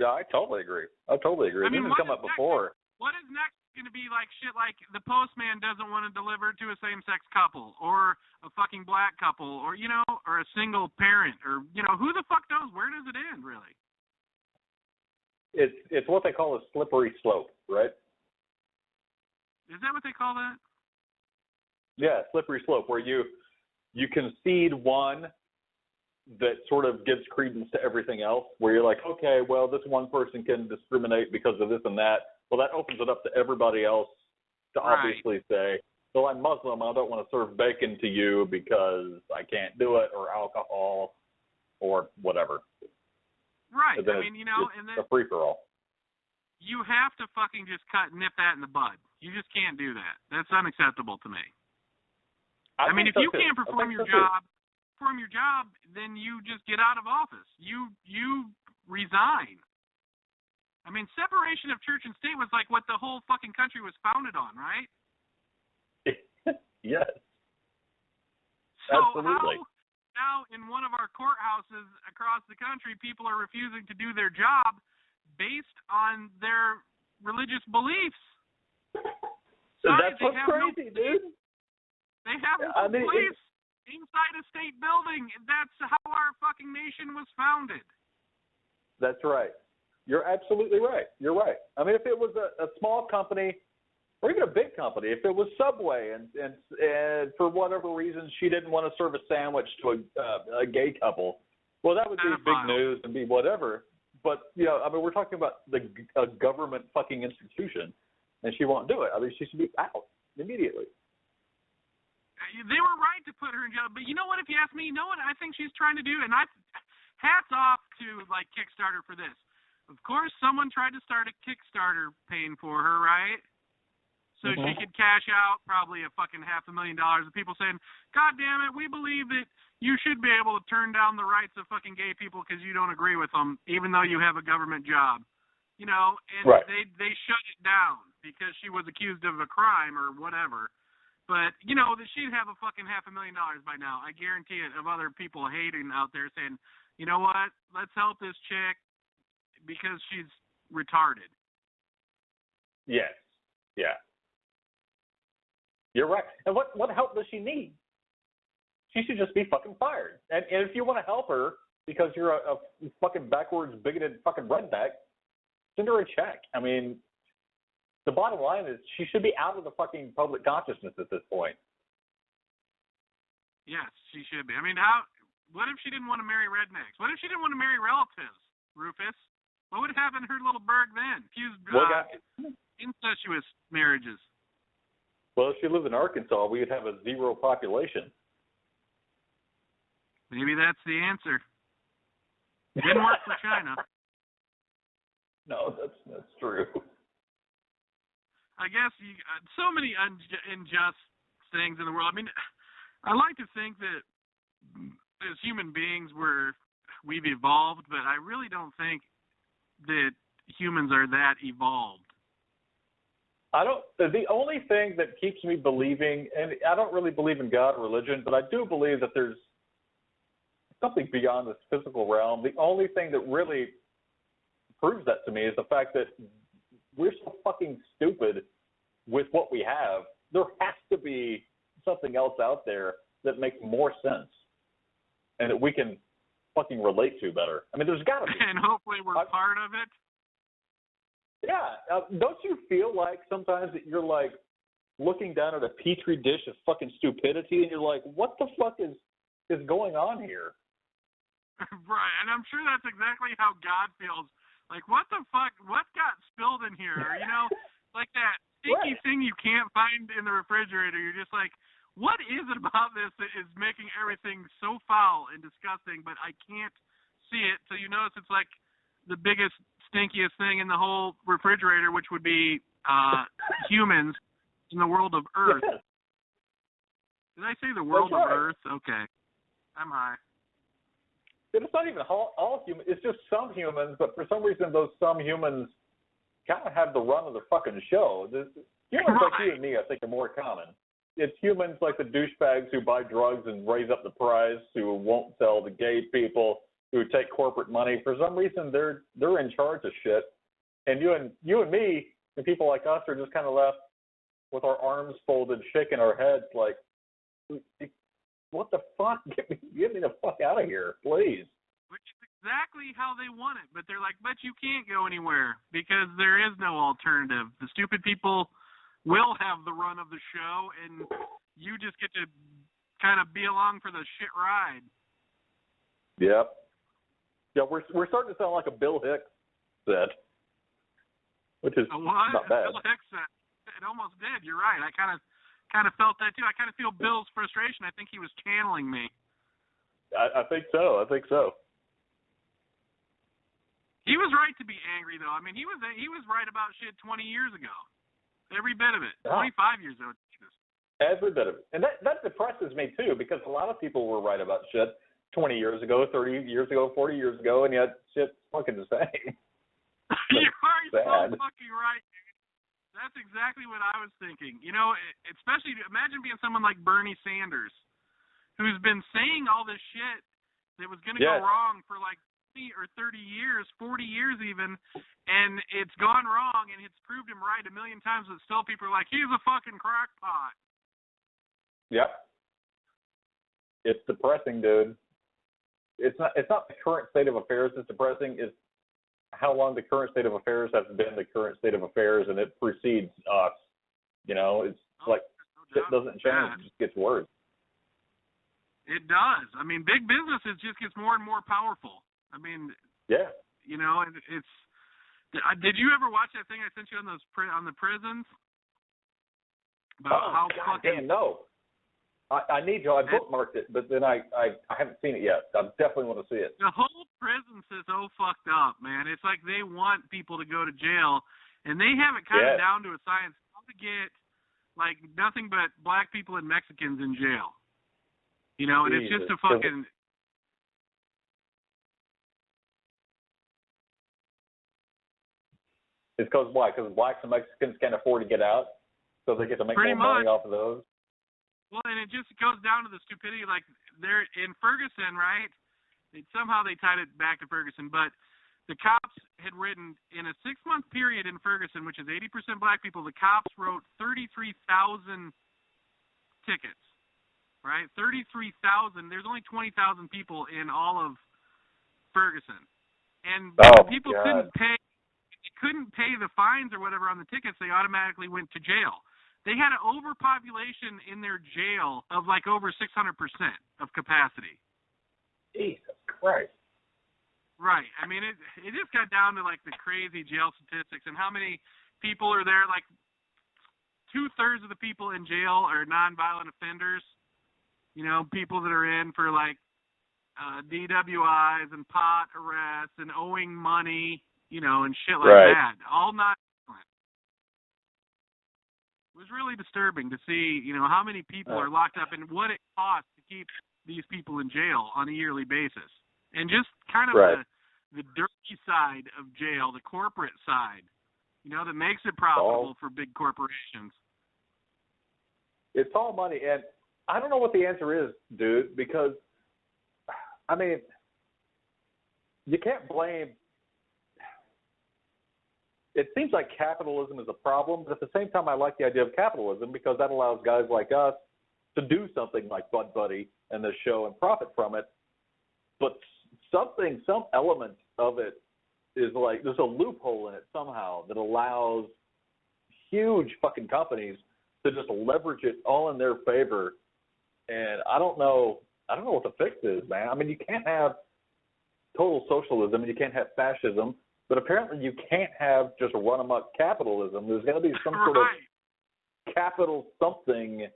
I totally agree. I mean, this has come up before. What is next going to be like shit like the postman doesn't want to deliver to a same-sex couple or a fucking black couple or, or a single parent or, who the fuck knows? Where does it end, really? It's what they call a slippery slope, right? Is that what they call that? Yeah, slippery slope, where you concede one that sort of gives credence to everything else, where you're like, okay, well, this one person can discriminate because of this and that. Well, that opens it up to everybody else to obviously say, well, I'm Muslim, I don't want to serve bacon to you because I can't do it, or alcohol, or whatever. Right. I mean, it's and then a free-for-all. You have to fucking just nip that in the bud. You just can't do that. That's unacceptable to me. I mean, if you can't perform your job, then you just get out of office. You resign. I mean, separation of church and state was like what the whole fucking country was founded on, right? Yes. So absolutely. Now in one of our courthouses across the country, people are refusing to do their job based on their religious beliefs. That's what's crazy, dude. They have no place inside a state building. That's how our fucking nation was founded. That's right. You're absolutely right. You're right. I mean, if it was a small company or even a big company, if it was Subway and for whatever reason she didn't want to serve a sandwich to a gay couple, well, that would be big news and be whatever. But, I mean, we're talking about a government fucking institution, and she won't do it. I mean, she should be out immediately. They were right to put her in jail. But you know what, if you ask me, what I think she's trying to do? And hats off to, Kickstarter for this. Of course, someone tried to start a Kickstarter paying for her, right? So she could cash out probably a fucking $500,000 of people saying, God damn it, we believe that you should be able to turn down the rights of fucking gay people because you don't agree with them, even though you have a government job. And right. they shut it down because she was accused of a crime or whatever. But, that she'd have a fucking $500,000 by now. I guarantee it, of other people hating out there saying, you know what, let's help this chick because she's retarded. Yes. Yeah. You're right. And what help does she need? She should just be fucking fired. And if you want to help her because you're a fucking backwards, bigoted fucking redneck, send her a check. I mean, the bottom line is she should be out of the fucking public consciousness at this point. Yes, she should be. I mean, what if she didn't want to marry rednecks? What if she didn't want to marry relatives, Rufus? What would happen in her little burg then? Incestuous marriages. Well, if she lived in Arkansas, we would have a zero population. Maybe that's the answer. It didn't work for China. No, that's true. I guess so many unjust things in the world. I mean, I like to think that as human beings we've evolved, but I really don't think that humans are that evolved. The only thing that keeps me believing, and I don't really believe in God or religion, but I do believe that there's something beyond this physical realm. The only thing that really proves that to me is the fact that we're so fucking stupid with what we have. There has to be something else out there that makes more sense and that we can fucking relate to better. I mean, there's got to be. And hopefully we're part of it. Yeah. Don't you feel like sometimes that you're like looking down at a petri dish of fucking stupidity, and you're like, what the fuck is going on here? Right, and I'm sure that's exactly how God feels. Like, what the fuck? What got spilled in here? Or, like that stinky thing you can't find in the refrigerator. You're just like, what is it about this that is making everything so foul and disgusting, but I can't see it? So you notice it's like the biggest, stinkiest thing in the whole refrigerator, which would be humans in the world of Earth. Yeah. Did I say the world of Earth? Okay. I'm high. It's not even all humans. It's just some humans, but for some reason, those some humans kind of have the run of the fucking show. Humans like you and me, I think, are more common. It's humans like the douchebags who buy drugs and raise up the price, who won't sell to gay people, who take corporate money. For some reason, they're in charge of shit. And you and me and people like us are just kind of left with our arms folded, shaking our heads like, what the fuck? Get me the fuck out of here, please. Which is exactly how they want it. But they're like, but you can't go anywhere because there is no alternative. The stupid people will have the run of the show, and you just get to kind of be along for the shit ride. Yep. Yeah, we're starting to sound like a Bill Hicks set, which is not bad. Bill Hicks set. It almost did. You're right. I kind of felt that too. I kind of feel Bill's frustration. I think he was channeling me. I think so. He was right to be angry, though. I mean, he was right about shit 20 years ago. Every bit of it. 25 years ago. Every bit of it. And that depresses me, too, because a lot of people were right about shit 20 years ago, 30 years ago, 40 years ago, and yet shit's fucking the same. You are so fucking right, dude. That's exactly what I was thinking. Especially imagine being someone like Bernie Sanders, who's been saying all this shit that was going to go wrong for like 20 or 30 years, 40 years even, and it's gone wrong, and it's proved him right a million times, but still people are like, he's a fucking crackpot. Yep. It's depressing, dude. It's not the current state of affairs that's depressing. It's how long the current state of affairs has been the current state of affairs, and it precedes us. It's like it doesn't change; it just gets worse. It does. I mean, big business just gets more and more powerful. I mean, yeah. It's. Did you ever watch that thing I sent you on the prisons? About how fucking no. I need to. I bookmarked it, but then I haven't seen it yet. I definitely want to see it. The whole prison is so fucked up, man. It's like they want people to go to jail, and they have it kind of down to a science how to get like nothing but black people and Mexicans in jail. And it's just a fucking. It's because why? Because blacks and Mexicans can't afford to get out, so they get to make more money off of those. Well, and it just goes down to the stupidity. Like they're in Ferguson, right? Somehow they tied it back to Ferguson, but the cops had written in a 6-month period in Ferguson, which is 80% black people. The cops wrote 33,000 tickets, right? 33,000. There's only 20,000 people in all of Ferguson, and people couldn't pay. They couldn't pay the fines or whatever on the tickets. They automatically went to jail. They had an overpopulation in their jail of like over 600% of capacity. Jesus Christ. Right. I mean, it just got down to like the crazy jail statistics and how many people are there. Like 2/3 of the people in jail are nonviolent offenders. People that are in for like DWIs and pot arrests and owing money, and shit like that. All not. It was really disturbing to see, how many people are locked up and what it costs to keep these people in jail on a yearly basis. And just kind of the dirty side of jail, the corporate side, that makes it profitable for big corporations. It's all money. And I don't know what the answer is, dude, because, I mean, you can't blame. It seems like capitalism is a problem, but at the same time, I like the idea of capitalism because that allows guys like us to do something like Bud Buddy and this show and profit from it. But some element of it is like there's a loophole in it somehow that allows huge fucking companies to just leverage it all in their favor. And I don't know what the fix is, man. I mean, you can't have total socialism and you can't have fascism, but apparently you can't have just run amok capitalism. There's got to be some sort of capital something-ism.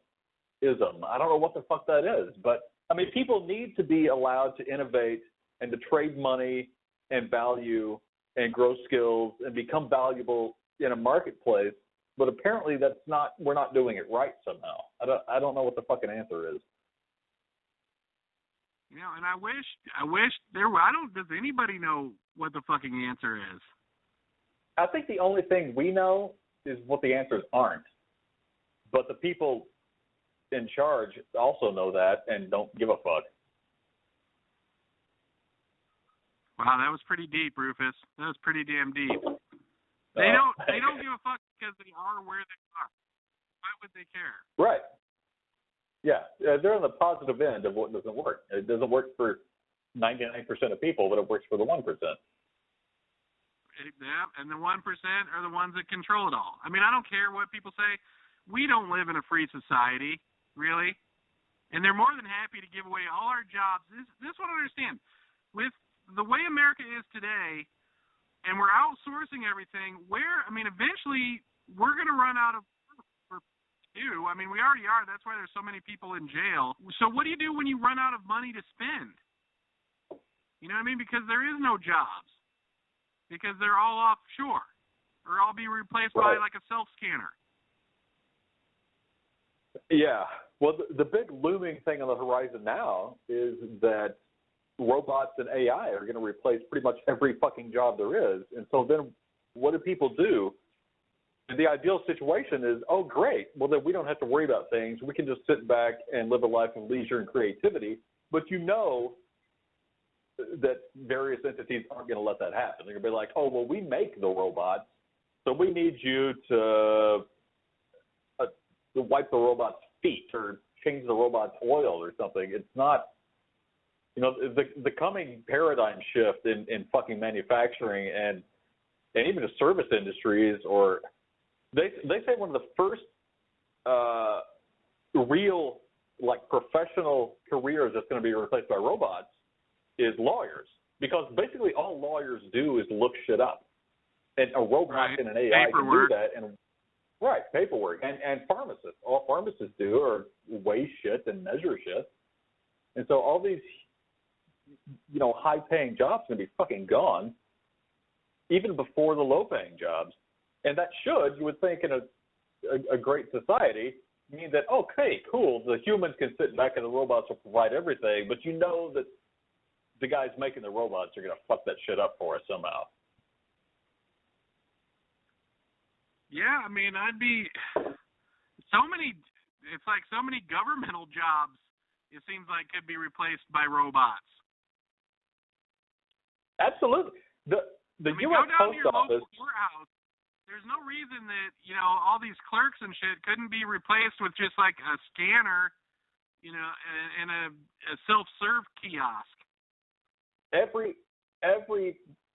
I don't know what the fuck that is, but I mean, people need to be allowed to innovate and to trade money and value and grow skills and become valuable in a marketplace. But apparently we're not doing it right somehow. I don't know what the fucking answer is. You know, and I wish does anybody know what the fucking answer is? I think the only thing we know is what the answers aren't. But the people in charge also know that and don't give a fuck. Wow, that was pretty deep, Rufus. That was pretty damn deep. They don't give a fuck because they are where they are. Why would they care? Right. Yeah, they're on the positive end of what doesn't work. It doesn't work for 99% of people, but it works for the 1%. Yeah, and the 1% are the ones that control it all. I mean, I don't care what people say. We don't live in a free society, really. And they're more than happy to give away all our jobs. This one I understand. With the way America is today, and we're outsourcing everything, eventually we're going to run out of work to do. I mean, we already are. That's why there's so many people in jail. So what do you do when you run out of money to spend? You know what I mean? Because there is no jobs. Because they're all offshore. Or all be replaced by like a self-scanner. Yeah. Well, the big looming thing on the horizon now is that robots and AI are going to replace pretty much every fucking job there is. And so then what do people do? And the ideal situation is, oh, great. Well, then we don't have to worry about things. We can just sit back and live a life of leisure and creativity. But you know that various entities aren't going to let that happen. They're going to be like, oh, well, we make the robots, so we need you to wipe the robot's feet or change the robot's oil or something. It's not, the coming paradigm shift in fucking manufacturing and even the service industries, or they say one of the first real like professional careers that's going to be replaced by robots is lawyers, because basically all lawyers do is look shit up, and a robot and an AI paperwork. can do that. And paperwork, and pharmacists. All pharmacists do are weigh shit and measure shit, and so all these high-paying jobs are going to be fucking gone, even before the low-paying jobs. And that should, you would think, in a great society, mean that, okay, cool, the humans can sit back and the robots will provide everything, but you know that the guys making the robots are going to fuck that shit up for us somehow. Yeah, I mean, it's like so many governmental jobs, it seems like, could be replaced by robots. Absolutely. The U.S. Go down to your Post Office. local courthouse. There's no reason that, all these clerks and shit couldn't be replaced with just like a scanner, and a self-serve kiosk. Every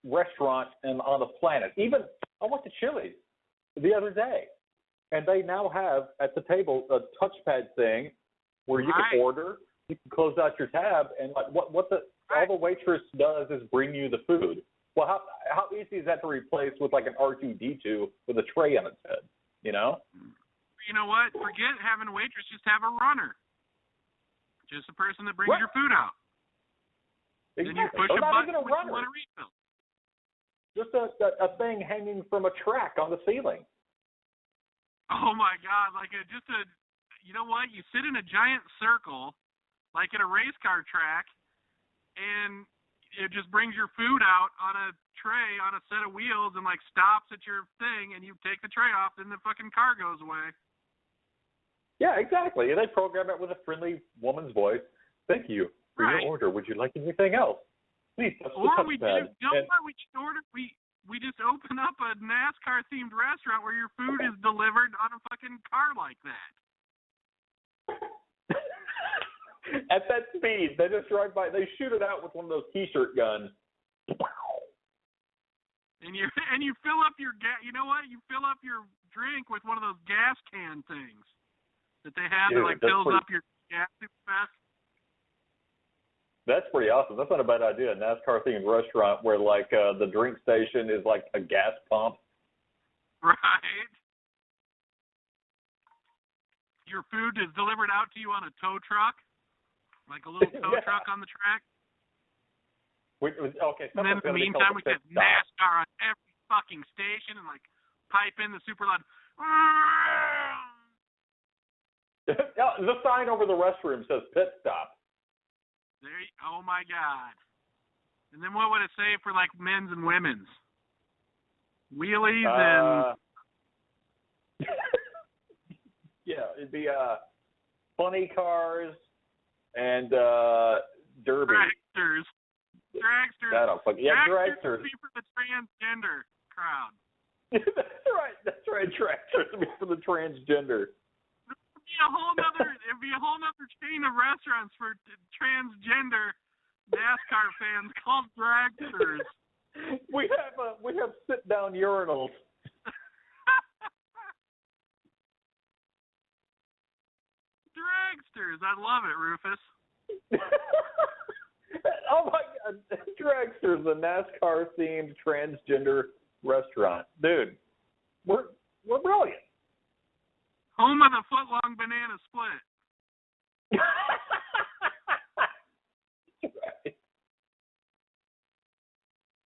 restaurant on the planet, even I went to Chili's the other day, and they now have at the table a touchpad thing where you can order, you can close out your tab, and like all the waitress does is bring you the food. Well, how easy is that to replace with like an R2-D2 with a tray on its head? You know what? Forget having a waitress. Just have a runner. Just a person that brings your food out. Exactly. Then you push a button when you want to refill. Just a thing hanging from a track on the ceiling. Oh my God! You know what? You sit in a giant circle, like at a race car track, and it just brings your food out on a tray on a set of wheels and like stops at your thing, and you take the tray off, and the fucking car goes away. Yeah, exactly. And they program it with a friendly woman's voice. Thank you for your order. Would you like anything else? Please touch the touchpad. We just open up a NASCAR themed restaurant where your food is delivered on a fucking car like that. At that speed, they just drive by. They shoot it out with one of those T-shirt guns. And you fill up your you know what? You fill up your drink with one of those gas can things that they have that like fills up your gas super fast. That's pretty awesome. That's not a bad idea. A NASCAR themed restaurant where like the drink station is like a gas pump. Right. Your food is delivered out to you on a tow truck, like a little tow truck on the track. Okay. And then in the meantime, we get NASCAR on every fucking station and like pipe in the super loud. The sign over the restroom says pit stop. Oh my God. And then what would it say for like men's and women's? Wheelies and yeah, it'd be funny cars and derby. Dragsters. Dragsters. Would be for the transgender crowd. That's right. Dragsters would be for the transgender. It'd be a whole nother chain of restaurants for transgender NASCAR fans called Dragsters. We have sit down urinals. Dragsters, I love it, Rufus. Oh my God, Dragsters, the NASCAR themed transgender restaurant, dude. We're brilliant. Home of the foot-long banana split. Right.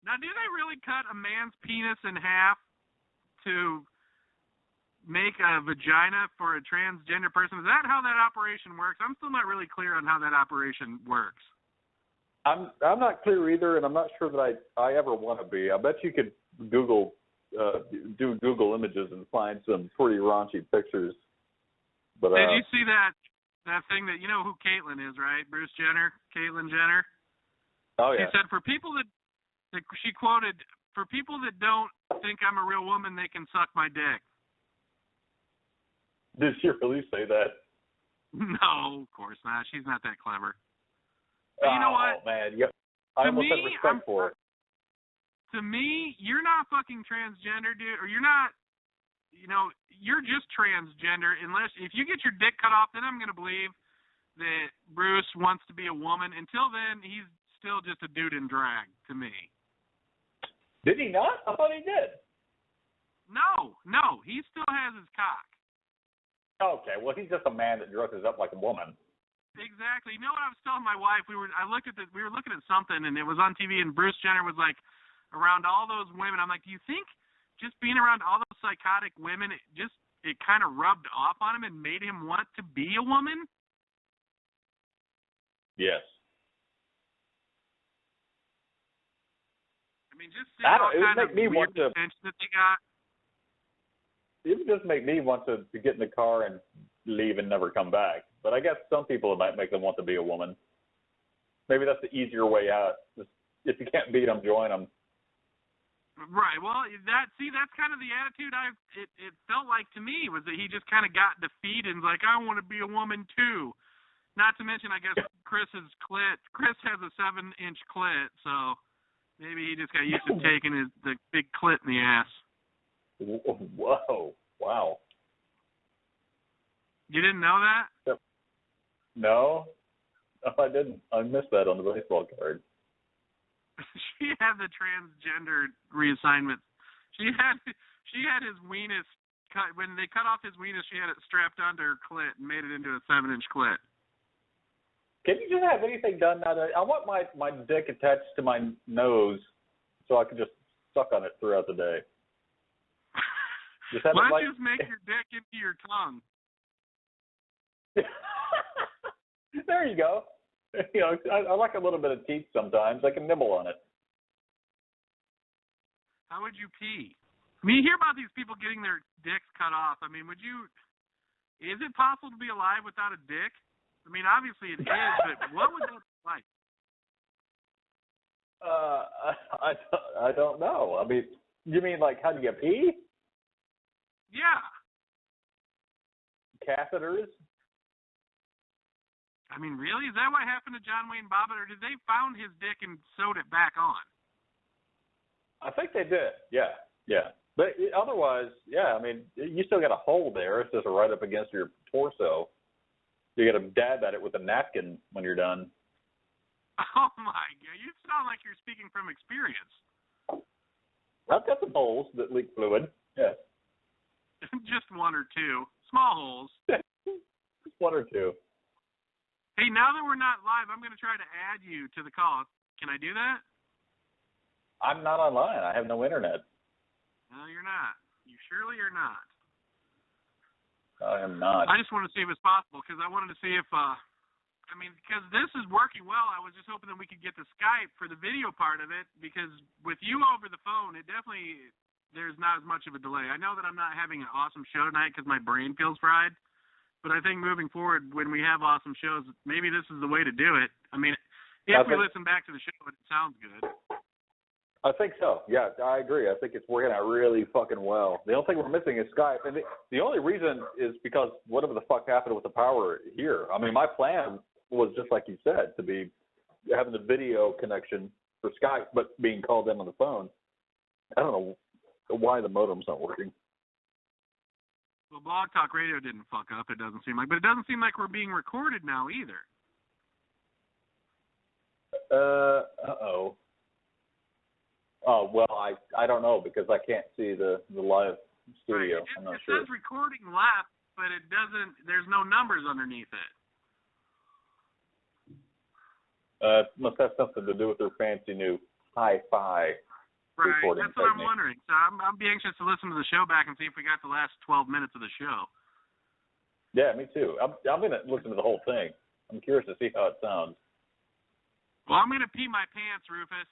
Now, do they really cut a man's penis in half to make a vagina for a transgender person? Is that how that operation works? I'm still not really clear on how that operation works. I'm not clear either, and I'm not sure that I ever want to be. I bet you could do Google images and find some pretty raunchy pictures. But did you see that thing that, you know who Caitlyn is, right? Bruce Jenner, Caitlyn Jenner. Oh yeah. She said she quoted, for people that don't think I'm a real woman, they can suck my dick. Did she really say that? No, of course not. She's not that clever. But you know what? Oh man, I almost have respect for it. To me, you're not fucking transgender, dude, or you're not. You're just transgender if you get your dick cut off, then I'm going to believe that Bruce wants to be a woman. Until then, he's still just a dude in drag to me. Did he not? I thought he did. No, he still has his cock. Okay, well, he's just a man that dresses up like a woman. Exactly. You know what I was telling my wife? We were looking at something, and it was on TV, and Bruce Jenner was like, around all those women. I'm like, do you think just being around all those psychotic women, it kind of rubbed off on him and made him want to be a woman? Yes. I mean, just seeing all kind of weird attention that they got. It would just make me want to get in the car and leave and never come back. But I guess some people it might make them want to be a woman. Maybe that's the easier way out. If you can't beat them, join them. Right. Well, that's kind of the attitude it felt like to me, was that he just kind of got defeated and was like, I want to be a woman too. Not to mention, I guess, Chris's clit. Chris has a 7-inch clit, so maybe he just got used to taking the big clit in the ass. Whoa. Wow. You didn't know that? No, I didn't. I missed that on the baseball card. She had the transgender reassignment. She had his weenus cut. When they cut off his weenus, she had it strapped onto her clit and made it into a 7-inch clit. Can you just have anything done now? I want my dick attached to my nose so I can just suck on it throughout the day. Why don't you just make your dick into your tongue? There you go. I like a little bit of teeth sometimes. I can nibble on it. How would you pee? I mean, you hear about these people getting their dicks cut off. I mean, is it possible to be alive without a dick? I mean, obviously it is, but what would that be like? I don't know. I mean, you mean like how do you pee? Yeah. Catheters? I mean, really? Is that what happened to John Wayne Bobbitt, or did they found his dick and sewed it back on? I think they did. Yeah. But otherwise, yeah, I mean, you still got a hole there. It's just right up against your torso. You got to dab at it with a napkin when you're done. Oh, my God. You sound like you're speaking from experience. I've got some holes that leak fluid. Yeah. Just one or two. Small holes. Just one or two. Hey, now that we're not live, I'm going to try to add you to the call. Can I do that? I'm not online. I have no internet. No, you're not. You surely are not. I am not. I just wanted to see if it's possible because I wanted to see if, because this is working well. I was just hoping that we could get the Skype for the video part of it because with you over the phone, there's not as much of a delay. I know that I'm not having an awesome show tonight because my brain feels fried, but I think moving forward when we have awesome shows, maybe this is the way to do it. I mean, if we listen back to the show, it sounds good. I think so. Yeah, I agree. I think it's working out really fucking well. The only thing we're missing is Skype. And the only reason is because whatever the fuck happened with the power here. I mean, my plan was just like you said, to be having the video connection for Skype, but being called in on the phone. I don't know why the modem's not working. Well, Blog Talk Radio didn't fuck up, it doesn't seem like. But it doesn't seem like we're being recorded now either. Uh-oh. Oh, well, I don't know because I can't see the live studio. Right. I'm not it sure. says recording left, but it doesn't, there's no numbers underneath it. Must have something to do with their fancy new hi-fi recording That's what technique. I'm wondering. So I'm be anxious to listen to the show back and see if we got the last 12 minutes of the show. Yeah, me too. I'm going to listen to the whole thing. I'm curious to see how it sounds. Well, I'm going to pee my pants, Rufus.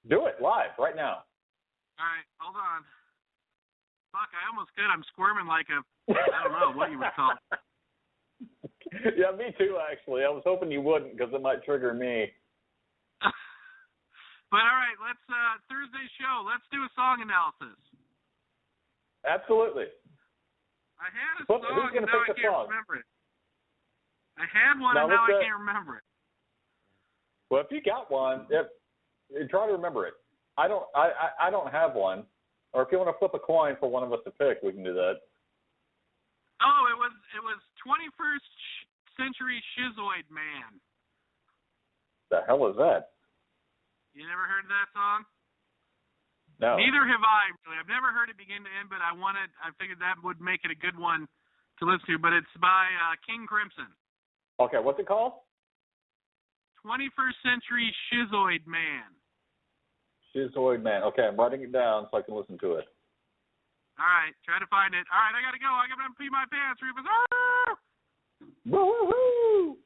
Do it live right now. All right, hold on. Fuck, I almost could. I'm squirming like I don't know what you would call it. Yeah, me too, actually. I was hoping you wouldn't because it might trigger me. But all right, let's Thursday show. Let's do a song analysis. Absolutely. I had a Who's song gonna and now I pick the can't song? remember it. I had one and now I can't remember it. Well, if you got one, try to remember it. I don't have one. Or if you want to flip a coin for one of us to pick, we can do that. Oh, it was 21st Century Schizoid Man. The hell is that? You never heard of that song? No. Neither have I, really. I've never heard it begin to end, but I figured that would make it a good one to listen to. But it's by King Crimson. Okay, what's it called? 21st Century Schizoid Man. Schizoid Man. Okay, I'm writing it down so I can listen to it. All right, try to find it. All right, I got to go. I got to pee my pants, Rufus. Ah! Woo-hoo-hoo!